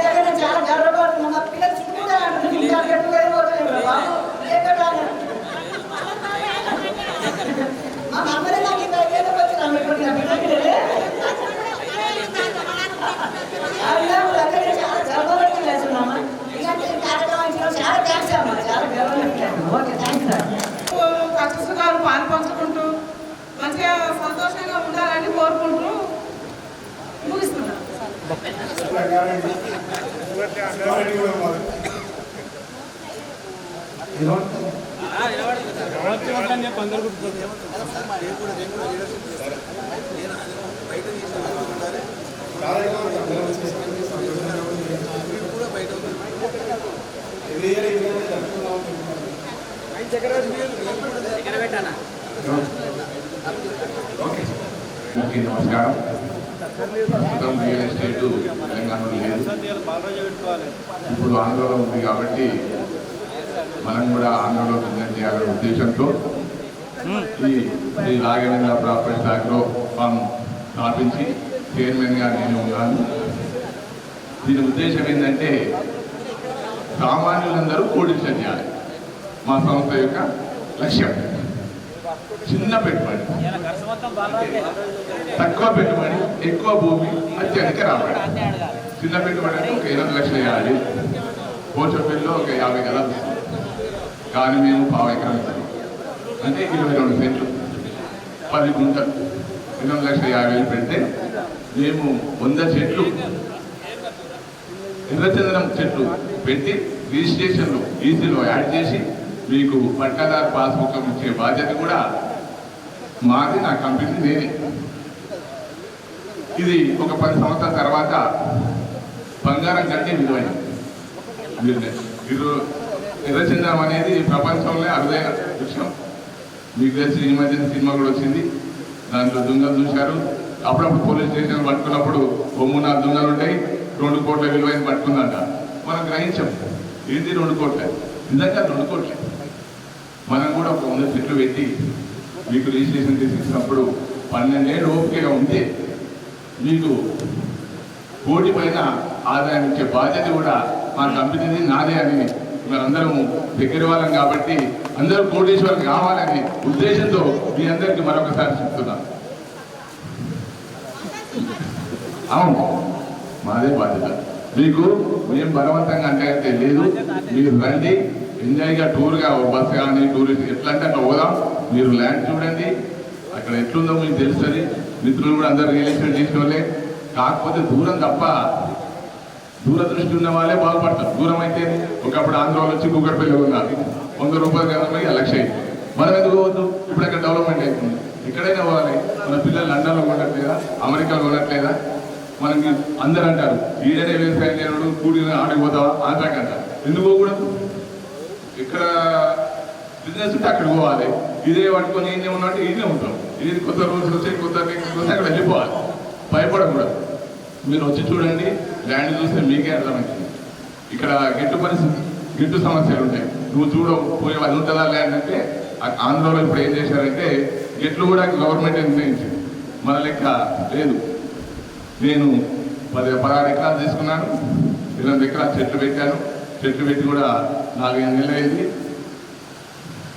చాలా గర్వపడుతున్నాం. మా పిల్లలు చుట్టూ రామారెడ్డి కూడా ఉన్నారు. నమస్కారం. ప్రస్తుతం రియల్ ఎస్టేట్ తెలంగాణలో లేదు, ఇప్పుడు ఆంధ్రలో ఉంది కాబట్టి మనం కూడా ఆంధ్రలో బిజినెస్ చేయాలనే ఉద్దేశంతో ఈ రాఘవేంద్ర ప్రాపర్టీస్ అగ్రో ఫామ్ స్థాపించి చైర్మన్గా నేను ఉన్నాను. దీని ఉద్దేశం ఏంటంటే సామాన్యులందరూ కోటీశ్వరులు చేయాలి. మా సంస్థ యొక్క లక్ష్యం చిన్న పెట్టుబడి, తక్కువ పెట్టుబడి, ఎక్కువ భూమి, అత్యధిక రాబడి. చిన్న పెట్టుబడి అంటే ఒక 8 లక్షలు వేయాలి. పోచపల్లిలో ఒక 50 గదాలు, కానీ మేము 1/2 ఎకరం ఇస్తాం, అంటే 22 సెంట్లు, 10 గుంటలు, 8,50,000 పెడితే మేము 100 చెట్లు ఎర్రచందనం చెట్లు పెట్టి రిజిస్ట్రేషన్లు ఈసీలో యాడ్ చేసి మీకు పట్టాదారు పాస్బుక్ ఇచ్చే బాధ్యత కూడా మాది, నా కంపెనీ నేనే. ఇది ఒక 10 సంవత్సరాల తర్వాత బంగారం కంటే విలువైంది. మీరు ఎర్రచందనం అనేది ప్రపంచంలో అరుదైన విషయం. మీకు తెలిసి ఈ మధ్యన సినిమా కూడా వచ్చింది, దాంట్లో దొంగలు చూశారు. అప్పుడప్పుడు పోలీస్ స్టేషన్ పట్టుకున్నప్పుడు 3-4 దొంగలు ఉంటాయి, 2 కోట్ల విలువైన పట్టుకుందంట. మనం గ్రహించాం ఏంటి 2 కోట్ల, నిజంగా 2 కోట్లే. మనం కూడా ఒక 100 చెట్లు పెట్టి మీకు రిజిస్ట్రేషన్ తీసుకున్నప్పుడు 12 ఏళ్ళు ఓపికగా ఉంటే మీకు కోటి పైన ఆదాయం ఇచ్చే బాధ్యత కూడా మా కంపెనీది, నాదే అని మనందరం దగ్గర వాళ్ళం కాబట్టి అందరూ కోటీశ్వరం కావాలనే ఉద్దేశంతో మీ అందరికీ మరొకసారి చెప్తున్నాను. అవును, మాదే బాధ్యత. మీకు మేము బలవంతంగా అంటే లేదు, మీరు రండి, ఎంజాయ్గా టూర్గా బస్సు కానీ టూరిస్ట్ ఎట్లా అంటే అట్లా పోదాం. మీరు ల్యాండ్ చూడండి, అక్కడ ఎట్లుందో మీకు తెలుస్తుంది. మిత్రులు కూడా అందరు రియల్ ఎస్టేట్ చేసిన వాళ్ళే, కాకపోతే దూరం తప్ప దూరదృష్టి ఉన్న వాళ్ళే బాగుపడతారు. దూరం అయితే ఒకప్పుడు ఆంధ్రాలో వచ్చి కూకట్పల్లి ఉన్నారు, 100 రూపాయలు కదా పోయి 1,00,000 అయింది. మనం ఎందుకు పోవద్దు? ఇప్పుడు అక్కడ డెవలప్మెంట్ అవుతుంది, ఎక్కడైనా పోవాలి. మన పిల్లలు లండన్లో ఉండట్లేదా, అమెరికాలో ఉండట్లేదా? మనకి అందరూ అంటారు ఈడనే వ్యవసాయం చేయడు, కూడిన ఆడిపోతావా ఆంధ్రాకి అంటారు. ఎందుకు పోకూడదు? ఇక్కడ బిజినెస్ ఉంటే అక్కడ పోవాలి. ఇదే పట్టుకొని ఏం ఉన్నట్టు ఇదే ఉంటాం. ఇది కొత్త రోజులు వచ్చాయి, కొత్త వస్తే అక్కడ వెళ్ళిపోవాలి, భయపడకూడదు. మీరు వచ్చి చూడండి, ల్యాండ్ చూస్తే మీకే అర్థమవుతుంది. ఇక్కడ గిట్టు సమస్యలు ఉంటాయి. నువ్వు పోయే అది ఉంటుందా ల్యాండ్ అంటే, ఆంధ్రలో ఇప్పుడు ఏం చేశారంటే గిట్లు కూడా గవర్నమెంట్ నిర్ణయించింది, మన లెక్క లేదు. నేను 16 ఎకరాలు తీసుకున్నాను, 8 ఎకరాలు చెట్లు పెట్టాను. చెట్లు పెట్టి కూడా 4-5 నెలలు అయింది.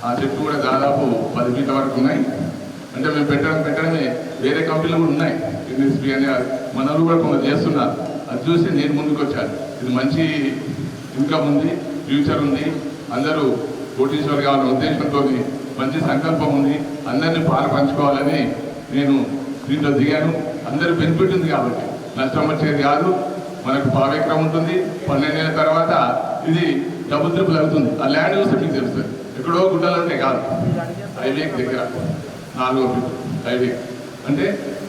ఆ చెట్లు కూడా దాదాపు 10 ఫీట్ల వరకు ఉన్నాయి. అంటే మేము పెట్టడమే. వేరే కంపెనీలు కూడా ఉన్నాయి, ఎన్ఎస్పీ అని, మనలు కూడా కొంత చేస్తున్నారు. అది చూసి నేను ముందుకు వచ్చాను. ఇది మంచి ఇన్కమ్ ఉంది, ఫ్యూచర్ ఉంది, అందరూ కోటీశ్వర్ కావాలనే ఉద్దేశంతో మంచి సంకల్పం ఉంది. అందరినీ పాలు పంచుకోవాలని నేను దీంట్లో దిగాను. అందరూ బెనిఫిట్ ఉంది కాబట్టి నష్టం వచ్చేది కాదు. మనకు 1/2 ఎకరం ఉంటుంది. 12 నెలల తర్వాత ఇది డబుల్ ట్రిపుల్ అవుతుంది. ఆ ల్యాండ్ చూస్తే మీకు తెలుస్తుంది. ఎక్కడో గుడ్డలు ఉంటాయి కాదు, హైవేకి దగ్గర 4వ ఫీట్ హైవే అంటే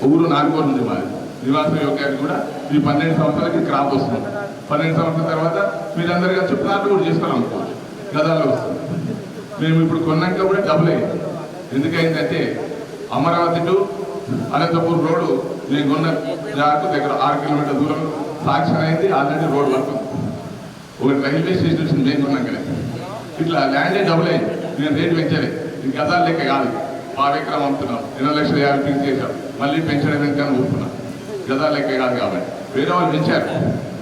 ఊరు 4 ఉంది మాది. నివాస యోగ్యానికి కూడా ఈ 12 సంవత్సరాలకి క్రాప్ వస్తుంది. 12 సంవత్సరాల తర్వాత మీరందరూ కలిసి ప్లాట్లు కూడా చేసుకొని అమ్ముకోవచ్చు, గదాల్లో వస్తుంది. మేము ఇప్పుడు కొన్నాక కూడా డబుల్ అయ్యింది. ఎందుకైందంటే అమరావతి టు అనంతపూర్ రోడ్డు నేను కొన్న జాకు దగ్గర 6 కిలోమీటర్ల దూరం సాక్షన్ అయింది. ఆల్రెడీ రోడ్ వర్క్ ఉంది. ఒక రైల్వే స్టేషన్ మేము కొన్నాకనే ఇట్లా ల్యాండే డబుల్ అయింది. నేను రేటు పెంచలేదు, ఇది గదాల లెక్క కాదు. 1/2 ఎకరం అమ్ముతున్నాం, 8,50,000 ఫిక్స్ చేశాం, మళ్ళీ పెంచడం వెంటనే ఊరుకున్నాం. గదాల లెక్క కాదు కాబట్టి వేరే వాళ్ళు పెంచారు.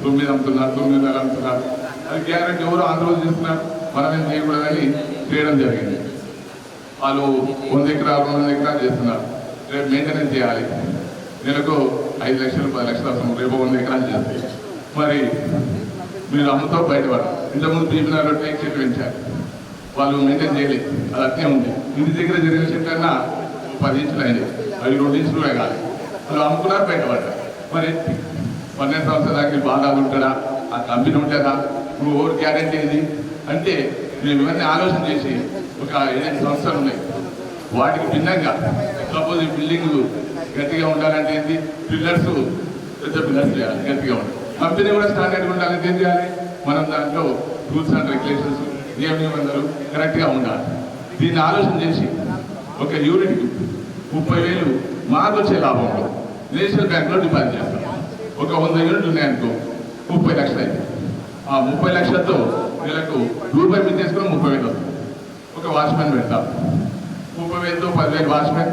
9 అమ్ముతున్నారు, 9.5 అమ్ముతున్నారు. అది గ్యారెంటీ ఎవరు ఆంధ్రప్రదేశ్ చేస్తున్నారు, మనమేం చేయకూడదని చేయడం జరిగింది. వాళ్ళు 100 ఎకరాలు 200 ఎకరాలు చేస్తున్నారు. రేపు మెయింటెనెన్స్ చేయాలి. నెలకు 5 లక్షలు 10 లక్షలు అవసరం. రేపు 100 ఎకరాలు చేస్తాయి. మరి మీరు అమ్ముతో బయటపడరు. ఇంతకుముందు పీపీఆర్లో టేక్ చెట్లు పెంచారు, వాళ్ళు మెయింటైన్ చేయలేదు. అది అట్నే ఉంది. ఇంటి దగ్గర జరిగిన చెట్లు అన్నా 10 ఇంచులు అయినాయి, అవి 2 ఇంచులు కాదు. వాళ్ళు అమ్ముకున్నారు, బయటపడ్డారు. మరి 12 సంవత్సరాల దాకా బాగా ఉంటాడా ఆ కంపెనీ ఉంటుందా, నువ్వు ఓవర్ గ్యారెంటీ ఏంది అంటే మేము ఇవన్నీ ఆలోచన చేసి ఒక 7 సంస్థలు ఉన్నాయి. వాటికి భిన్నంగా సపోజ్ ఈ బిల్డింగ్ గట్టిగా ఉండాలంటే ఏంటి, పిల్లర్స్ పెద్ద పిల్లర్స్ చేయాలి, గట్టిగా ఉండాలి. కంపెనీ కూడా స్టాండర్డ్గా ఉండాలంటే ఏం చేయాలి, మనం దాంట్లో రూల్స్ అండ్ రెగ్యులేషన్స్ నియమాలు కరెక్ట్గా ఉండాలి. దీన్ని ఆలోచన చేసి ఒక యూనిట్కి 30,000 మాకు వచ్చే లాభంలో నేషనల్ బ్యాంక్లో డిపాజిట్ చేస్తాం. ఒక 100 యూనిట్లు ఉన్నాయనుకో 30 లక్షలు అయితే ఆ 30 లక్షలతో వీళ్ళకు రూపాయి మీద చేసుకుని 30,000 వస్తుంది. ఒక వాచ్మెన్ పెడతాం, 30,000తో 10,000 వాచ్మెన్,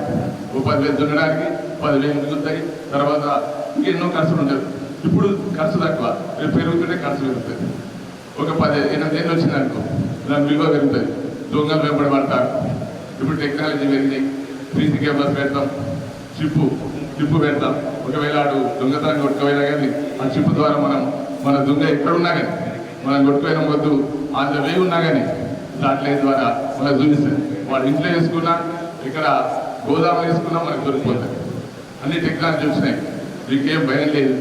10,000 దున్నడానికి 10,000 మిగులుతాయి. తర్వాత ఇంకెన్నో ఖర్చులు ఉంటాయి. ఇప్పుడు ఖర్చు తక్కువ, రేపు పెరుగుతుంటే ఖర్చు పెరుగుతుంది. ఒక 8 ఏళ్ళు వచ్చిందనుకో దాని విలువ పెరుగుతుంది. దొంగలు వెంబడబడతారు. ఇప్పుడు టెక్నాలజీ పెరిగినాయి, 3C కేబుల్స్ పెడతాం, చిప్పు పెడతాం. ఒకవేళ ఆడు దొంగతనం కొట్టుకోపోయినా కానీ ఆ చిప్పు ద్వారా మన దొంగ ఎక్కడున్నా కానీ మనం కొట్టుకోయిన వద్దు అంత వే ఉన్నా కానీ సాటిలైట్ ద్వారా మనకు చూపిస్తుంది. వాడు ఇంట్లో వేసుకున్నా, ఇక్కడ గోదాములు వేసుకున్నా మనకు దొరికిపోతుంది. అన్ని టెక్నాలజీ వచ్చినాయి, మీకేం భయం లేదు.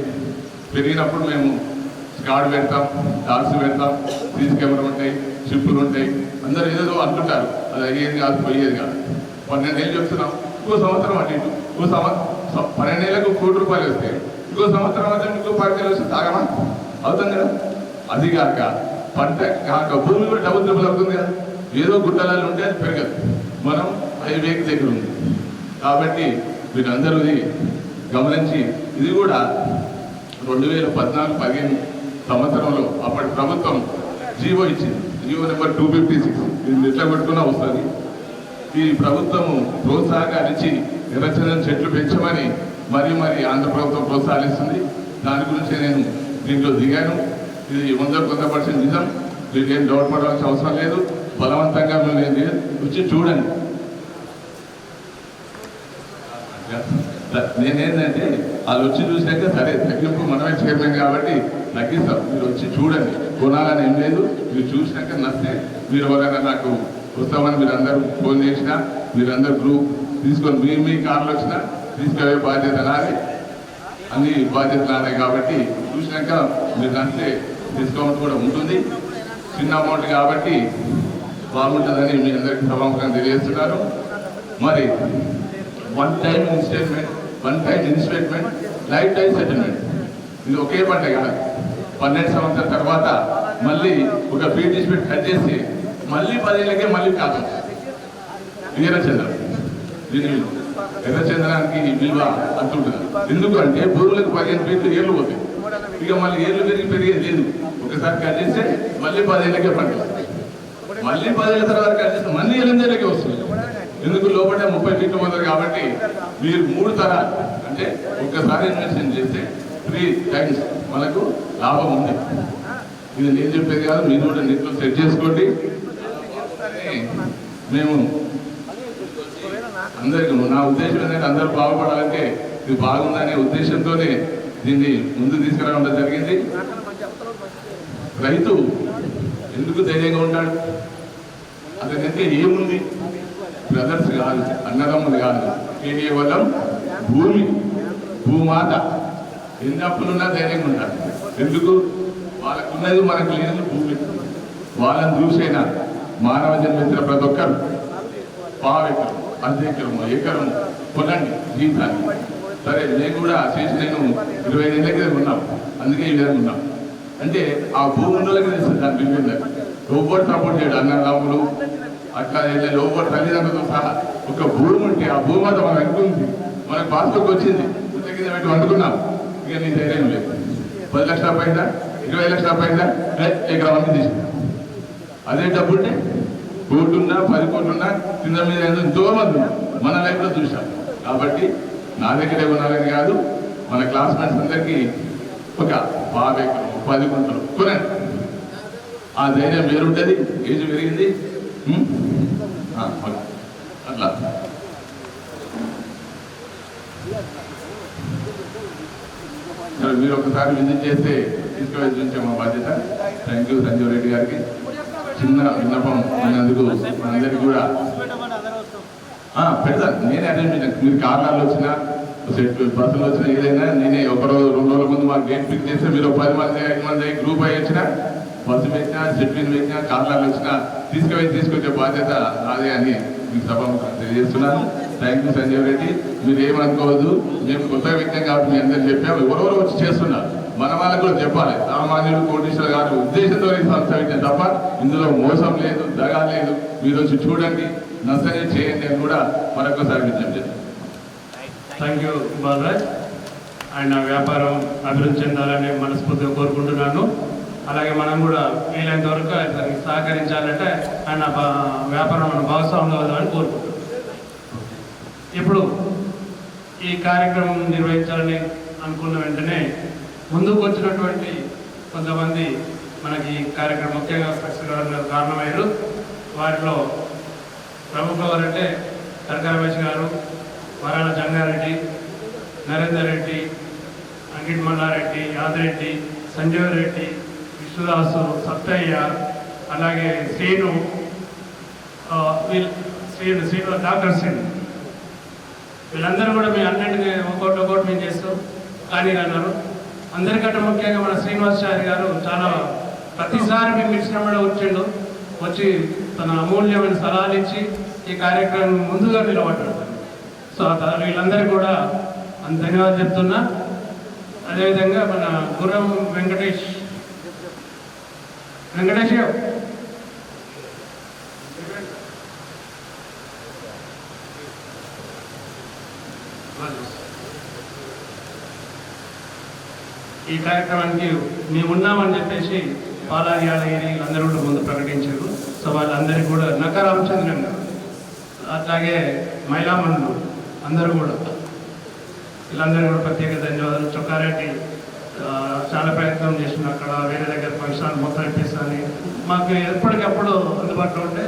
పెరిగినప్పుడు మేము స్కాడ్ పెడతాం, డాక్స్ పెడతాం, 3C కెమెరా ఉంటాయి, చిప్పులు ఉంటాయి. అందరూ ఏదో అంటుంటారు, అది అయ్యేది కాదు, పోయేది కాదు. 12 ఏళ్ళు చెప్తున్నాం, ఇంకో సంవత్సరం అటు ఇటు, 12 ఏళ్ళకు ₹1 కోటి వస్తే ఇంకో సంవత్సరం అయితే ఇంకో 10 వస్తే తాగమా అవుతుంది కదా. అది కాక పంట కాక భూమి కూడా డబుల్ అవుతుంది కదా. ఏదో గుట్టలలో ఉంటే అది పెరగదు, మనం హైవేకి దగ్గర ఉంది. కాబట్టి వీరందరూ గమనించి ఇది కూడా 2014-15 సంవత్సరంలో అప్పటి ప్రభుత్వం జీవో ఇచ్చింది, జీవో నెంబర్ 256. ఇది ఎట్లా పెట్టుకున్నా వస్తుంది. ఈ ప్రభుత్వము ప్రోత్సాహకాలు ఇచ్చి ఎర్రచందనం చెట్లు పెంచమని మరి ఆంధ్ర ప్రభుత్వం ప్రోత్సహిస్తుంది. దాని గురించి నేను దీంట్లో దిగాను. ఇది 100% నిజం, మీకేం డౌట్ పడాల్సిన అవసరం లేదు. బలవంతంగా మీరు వచ్చి చూడండి. నేనేంటంటే వాళ్ళు వచ్చి చూసినాక సరే తగ్గింపు మనమే చైర్మన్ కాబట్టి తగ్గిస్తాం, మీరు వచ్చి చూడండి. కొనాలని ఏం లేదు, మీరు చూసినాక నచ్చితే మీరు ఎవరైనా నాకు వస్తామని మీరు అందరూ ఫోన్ చేసినా, మీరందరూ గ్రూప్ తీసుకొని మీ కార్లు వచ్చినా తీసుకునే బాధ్యత నాది, అన్ని బాధ్యతలు నాదే. కాబట్టి చూసినాక మీరు నచ్చితే డిస్కౌంట్ కూడా ఉంటుంది. చిన్న అమౌంట్ కాబట్టి బాగుంటుందని మీ అందరికీ సభాముఖంగా తెలియజేస్తున్నారు. మరి one time instalment lifetime settlement, ఇది ఒకే పంట కాదు. 12 సంవత్సరాల తర్వాత మళ్ళీ ఒక ఫీడ్ డిస్ప్యూట్ కట్ చేసి మళ్ళీ 10 ఏళ్ళకే మళ్ళీ కాదు. ఎర్రచంద్రం, దీని ఎర్రచంద్రానికి విలువ అంటుంటుంది. ఎందుకంటే భూములకు 15 ఫీట్లు ఏళ్ళు పోతాయి, ఇక మళ్ళీ ఏళ్ళు పెరిగేది లేదు. ఒకసారి కట్ చేస్తే మళ్ళీ 10 ఏళ్ళకే పంట, మళ్ళీ 10 ఏళ్ళ తర్వాత కట్ చేస్తే మళ్ళీ 8 ఏళ్ళకే వస్తుంది. ఎందుకు లోపల 30 ఫీట్లు పోతారు. కాబట్టి మీరు 3 తరాలు అంటే ఒక్కసారి ఇన్వెస్ట్మెంట్ చేస్తే 3 టైమ్స్ మనకు లాభం ఉంది. ఇది నేను చెప్పేది కాదు, మీరు కూడా నీటిలో సెట్ చేసుకోండి. మేము అందరికీ నా ఉద్దేశం ఏంటంటే అందరూ బాగుపడాలంటే ఇది బాగుందనే ఉద్దేశంతోనే దీన్ని ముందు తీసుకురావడం జరిగింది. రైతు ఎందుకు ధైర్యంగా ఉంటాడు, అతనంటే ఏముంది, బ్రదర్స్ కాదు, అన్నదమ్ములు కాదు, కేవలం భూమాత. ఎన్ని అప్పులున్నా ధైర్యంగా ఉంటారు. ఎందుకు, వాళ్ళకున్నది మనకు లేదు భూమి. వాళ్ళని చూసైనా మానవ జన్మించిన ప్రతి ఒక్కరు పావెకరం, ఎకరం కొనండి జీవితాన్ని. సరే నేను కూడా చేసి నేను 25 ఏళ్ళ దగ్గర ఉన్నాం, అందుకే ఈ విధంగా ఉన్నాం. అంటే ఆ భూమి ఉన్నోళ్ళకి తెలుస్తుంది దాని బిల్లు. ఎవ్వరు సపోర్ట్ చేయడు, అన్నదమ్ములు అట్లా ఎవ్వరు తల్లిదండ్రులతో సహా. ఒక భూమి ఉంటే ఆ భూమి అంతా మనం అనుకుంది, మనకు పాస్బుక్ వచ్చింది, కింద పెట్టి వండుకున్నాం. ఇక నీ ధైర్యం లేదు. 10 లక్షల పైదా, 20 లక్షల పైదా, ఎకరం అన్ని తీసుకున్నాం. అదే డబ్బుంటే 1 కోటి ఉన్నా 10 కోట్లు ఉన్నా కింద మీద ఎంతో మంది మన లైఫ్లో చూసాం. కాబట్టి నా దగ్గరే ఉన్నారని కాదు, మన క్లాస్మేట్స్ అందరికీ ఒక 50 ఎకరం 10 గుంటలు కొనండి. ఆ ధైర్యం వేరుంటుంది. ఏజ్ పెరిగింది అట్లా. మీరు ఒకసారి విజిట్ చేస్తే తీసుకువెళ్ళి చూసే మా బాధ్యత. థ్యాంక్ యూ సంజీవ్ రెడ్డి గారికి. చిన్న విన్నపం అయినందుకు అందరికీ కూడా పెడతాను. నేనే అటెండ్ చేశాను. మీరు కార్లలో వచ్చినా బస్సులు వచ్చిన ఏదైనా నేనే ఒకరోజు 2 రోజుల ముందు మాకు గేట్ పిక్ చేస్తే మీరు 10 మంది 5 మంది గ్రూప్ అయ్యి వచ్చినా బస్సు పెట్టినా సెట్విన్ పెట్టినా కార్లలో వచ్చినా తీసుకొచ్చే బాధ్యత నాదే అని మీకు సభాముఖంగా తెలియజేస్తున్నాను. Thank you Sanjeev Reddy. మీరు ఏమనుకోవద్దు, మేము కొత్త వ్యక్తం కాబట్టి మీ అందరూ చెప్పాము. ఎవరెవరో వచ్చి చేస్తున్నారు, మన వాళ్ళకు కూడా చెప్పాలి. సామాన్యులు కోటీశ్వర గారు ఉద్దేశంతో ఈ సంస్థ పెట్టిన తప్ప ఇందులో మోసం లేదు, దగా లేదు. మీరు వచ్చి చూడండి, నర్సరీ చేయండి అని కూడా మరొకసారి విజ్ఞప్తి చేస్తాం. Thank you Balraj. ఆయన వ్యాపారం అభివృద్ధి చెందాలని మనస్ఫూర్తిగా కోరుకుంటున్నాను. అలాగే మనం కూడా వీలైనంత వరకు దానికి సహకరించాలంటే ఆయన వ్యాపారం మన భాగస్వామ్యం అవుతామని కోరుకుంటున్నాం. ఇప్పుడు ఈ కార్యక్రమం నిర్వహించాలని అనుకున్న వెంటనే ముందుకు వచ్చినటువంటి కొంతమంది మనకి ఈ కార్యక్రమం ముఖ్యంగా సక్సెస్ కావడానికి కారణమయ్యారు. వారిలో ప్రముఖులు ఎవరంటే కనక రమేష్ గారు, వరాల జంగారెడ్డి, నరేందర్ రెడ్డి, అంకిట్ మల్లారెడ్డి, యాదరెడ్డి, సంజీవ్ రెడ్డి, విష్ణుదాసు, సత్తయ్య, అలాగే శ్రీను, డాక్టర్ శ్రీను, వీళ్ళందరూ కూడా మీ అన్నింటికి ఒక్కోటి మేము చేస్తాం కానీ అన్నారు. అందరికంటే ముఖ్యంగా మన శ్రీనివాసాచారి గారు చాలా ప్రతిసారి మేము ఇచ్చినప్పుడు వచ్చి తన అమూల్యమైన సలహాలు ఇచ్చి ఈ కార్యక్రమం ముందుగా నిలబడ్డాడు. సో వీళ్ళందరికీ కూడా ధన్యవాదాలు చెప్తున్నా. అదేవిధంగా మన గుర్రం వెంకటేష్ ఈ కార్యక్రమానికి మేమున్నామని చెప్పేసి పాలారి యాదగిరి వీళ్ళందరూ కూడా ముందు ప్రకటించారు. సో వాళ్ళందరికీ కూడా నక్క రామచంద్రన్ గారు, అట్లాగే మైలామన్లు అందరూ కూడా వీళ్ళందరూ కూడా ప్రత్యేక ధన్యవాదాలు. చొక్కారెడ్డి చాలా ప్రయత్నం చేసిన అక్కడ వేరే దగ్గర ఫంక్షన్ మొత్తం ఇప్పిస్తాను, మాకు ఎప్పటికప్పుడు అందుబాటులో ఉంటే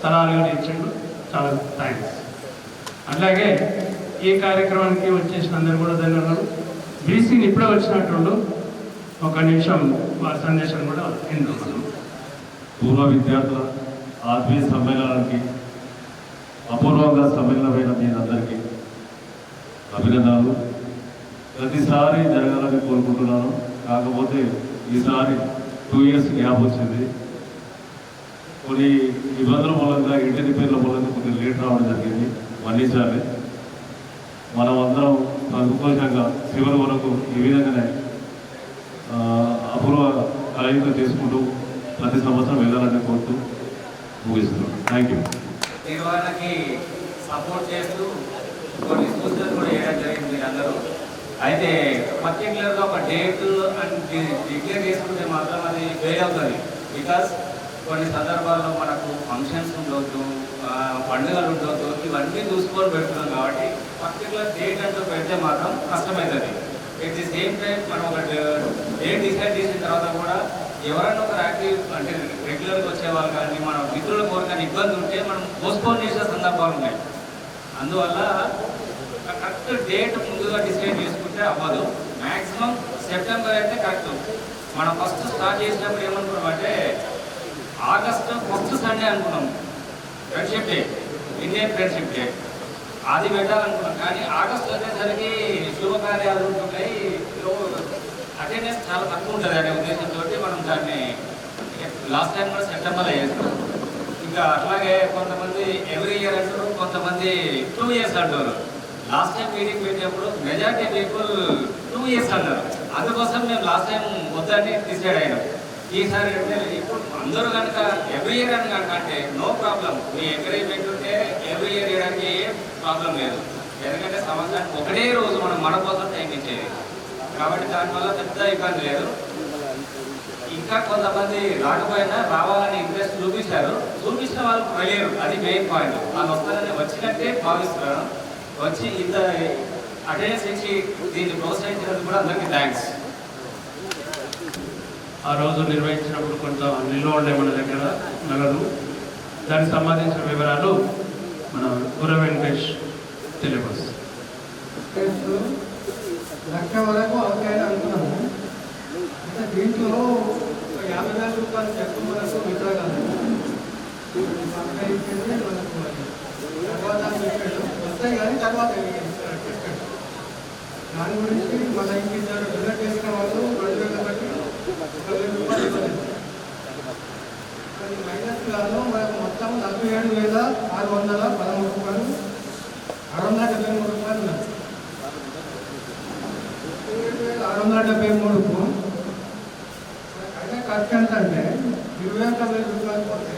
సలహాలు కూడా ఇచ్చిండు, చాలా థ్యాంక్స్. అట్లాగే ఈ కార్యక్రమానికి వచ్చేసిన అందరూ కూడా ధన్యవాదాలు. బీసీని ఇప్పుడే వచ్చినట్టుండు, ఒక నిమిషం వారి సందేశం కూడా విందాం మనం. పూర్వ విద్యార్థుల ఆత్మీయ సమ్మేళనానికి అపూర్వంగా సమ్మేళనమైన మీరందరికీ అభినందనలు. ప్రతిసారి జరగాలని కోరుకుంటున్నాను. కాకపోతే ఈసారి 2 years గ్యాప్ వచ్చింది. కొన్ని ఇబ్బందుల మూలంగా ఇంటి రిపేర్ల మూలంగా కొన్ని లేట్ రావడం జరిగింది. మన్నించాలి. మనం అందరం సంతోషంగా చివరి వరకు ఈ విధంగానే అపూర్వ కలయిక చేసుకుంటూ ప్రతి సంవత్సరం వెళ్ళాలని కోరుతూ ముగిస్తున్నాం. Thank you. నిర్వహణకి సపోర్ట్ చేస్తూ కొన్ని సూచనలు కూడా వేయడం జరిగింది మీరందరూ. అయితే పర్టికులర్గా ఒక డేట్ అని డిక్లేర్ చేసుకుంటే మాత్రం అది ఫెయిల్ అవుతుంది. బికాస్ కొన్ని సందర్భాల్లో మనకు ఫంక్షన్స్ ఉండొద్దు, పండుగలు ఉండొద్దు, ఇవన్నీ చూసుకొని పెడుతున్నాం. కాబట్టి పర్టికులర్ డేట్ అంటూ పెడితే మాత్రం కష్టమవుతుంది. ఎట్ ది సేమ్ టైం మనం ఒక డేట్ డిసైడ్ చేసిన తర్వాత కూడా ఎవరైనా ఒక యాక్టివ్ అంటే రెగ్యులర్గా వచ్చేవాళ్ళు కానీ మన మిత్రుల కోరికని ఇబ్బంది ఉంటే మనం పోస్ట్పోన్ చేసే సందర్భాలు ఉన్నాయి. అందువల్ల కరెక్ట్ డేట్ ముందుగా డిసైడ్ చేసుకుంటే అవ్వదు. మ్యాక్సిమం సెప్టెంబర్ అయితే కరెక్ట్. మనం ఫస్ట్ స్టార్ట్ చేసినప్పుడు ఏమనుకున్నాం అంటే ఆగస్టు ఫస్ట్ సండే అనుకున్నాం, friendship day, Indian friendship day, అది పెట్టాలనుకున్నాం. కానీ ఆగస్టు వచ్చేసరికి శుభకార్యాలు ఉంటున్నాయి, అటెండెన్స్ చాలా తక్కువ ఉంటుంది అనే ఉద్దేశంతో మనం దాన్ని లాస్ట్ టైం కూడా సెప్టెంబర్లో చేస్తాం. ఇంకా అట్లాగే కొంతమంది ఎవ్రీ ఇయర్ అంటారు, కొంతమంది 2 years అంటారు. లాస్ట్ టైం మీటింగ్ పెట్టినప్పుడు మెజారిటీ పీపుల్ 2 years అన్నారు. అందుకోసం మేము లాస్ట్ టైం వద్దని డిసైడ్ అయినాం. ఈసారి అంటే ఇప్పుడు అందరూ కనుక ఎవ్రీ ఇయర్ అని కనుక అంటే నో ప్రాబ్లం, మీ ఎంకరేజ్మెంట్ ఉంటే ఎవ్రీ ఇయర్ చేయడానికి ఏం ప్రాబ్లం లేదు. ఎందుకంటే సంవత్సరానికి ఒకటే రోజు మనం మన కోసం టైం ఇచ్చేది కాబట్టి దానివల్ల పెద్ద ఇబ్బంది లేదు. ఇంకా కొంతమంది రాకపోయినా రావాలని ఇంట్రెస్ట్ చూపించిన వాళ్ళు వెళ్ళారు, అది మెయిన్ పాయింట్. వాళ్ళు వస్తారని వచ్చినట్టే భావిస్తున్నారు. వచ్చి ఇంత అటెండెన్స్ ఇచ్చి దీన్ని ప్రోత్సహించినందుకు కూడా అందరికీ థ్యాంక్స్. ఆ రోజు నిర్వహించినప్పుడు కొంత నిల్వ ఉండే మన దగ్గర నగదు, దానికి సంబంధించిన వివరాలు మన గుర్ర వెంకటేష్ తెలియపరుస్తారు. 1,00,000 వరకు అవుతాయని అనుకున్నాము. అంటే దీంట్లో 50,000 రూపాయలు చెక్కు మనకు విత్డ్రా కాదు, తర్వాత వస్తాయి కానీ తర్వాత దాని గురించి మన ఇంకిద్దరు డొనేట్ చేసిన వాళ్ళు 2,000 బట్టి 1,000 రూపాయలు ఇవ్వలేదు. అది మైనస్ ప్లాన్లో మనకు మొత్తం 47,613 రూపాయలు 673 రూపాయలు ఉన్నారు. 47,673కు అయినా ఖర్చు ఎంత అంటే 21,000 రూపాయలు పోతే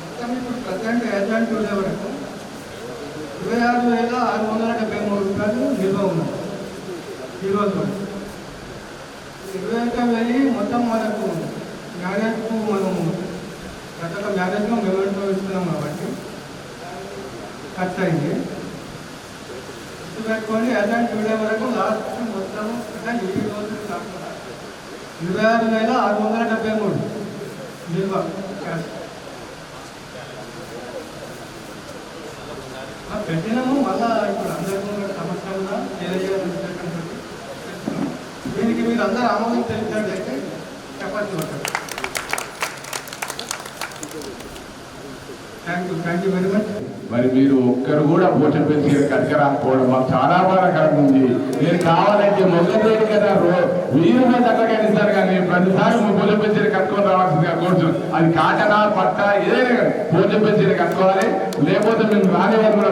మొత్తం ఇప్పుడు ప్రజెంట్ ఏజెంట్ ఉండే వరకు 26,673 రూపాయలు నిల్వ ఉన్నాయి ఈరోజు. 21,000 మొత్తం మనకు మ్యారేజ్కు మనం గత మ్యారేజ్లో మెమెంటో ఇస్తున్నాం కాబట్టి ఖర్చు అయింది. పెట్టుకొని ఏజెంట్ వీడే వరకు లాస్ట్ మొత్తం అంటే ఈ రోజు కాకుండా 26,673 నిల్వ క్యాష్ పెట్టినాము. మళ్ళా ఇప్పుడు అందరికీ సమస్యలుగా తెలియజేయాలని దీనికి మీరు అందరూ ఆమోదం తెలిసినట్లయితే చెప్పచ్చు. Thank you very much. మరి మీరు ఒక్కరు కూడా భోజనం పెంచి కట్టుకురాకపోవడం మాకు చాలా బాధాకరంగా ఉంది. నేను కావాలంటే మొదటి కదా వీరు మంది అక్కడికి ఇస్తారు కానీ ప్రతిసారి భోజనం పెంచి కట్టుకొని రావాల్సిందిగా కోరుతున్నాం. అది కాటనా పట్ట ఏదైనా భోజనం పెంచి కట్టుకోవాలి, లేకపోతే మేము రానివారు కూడా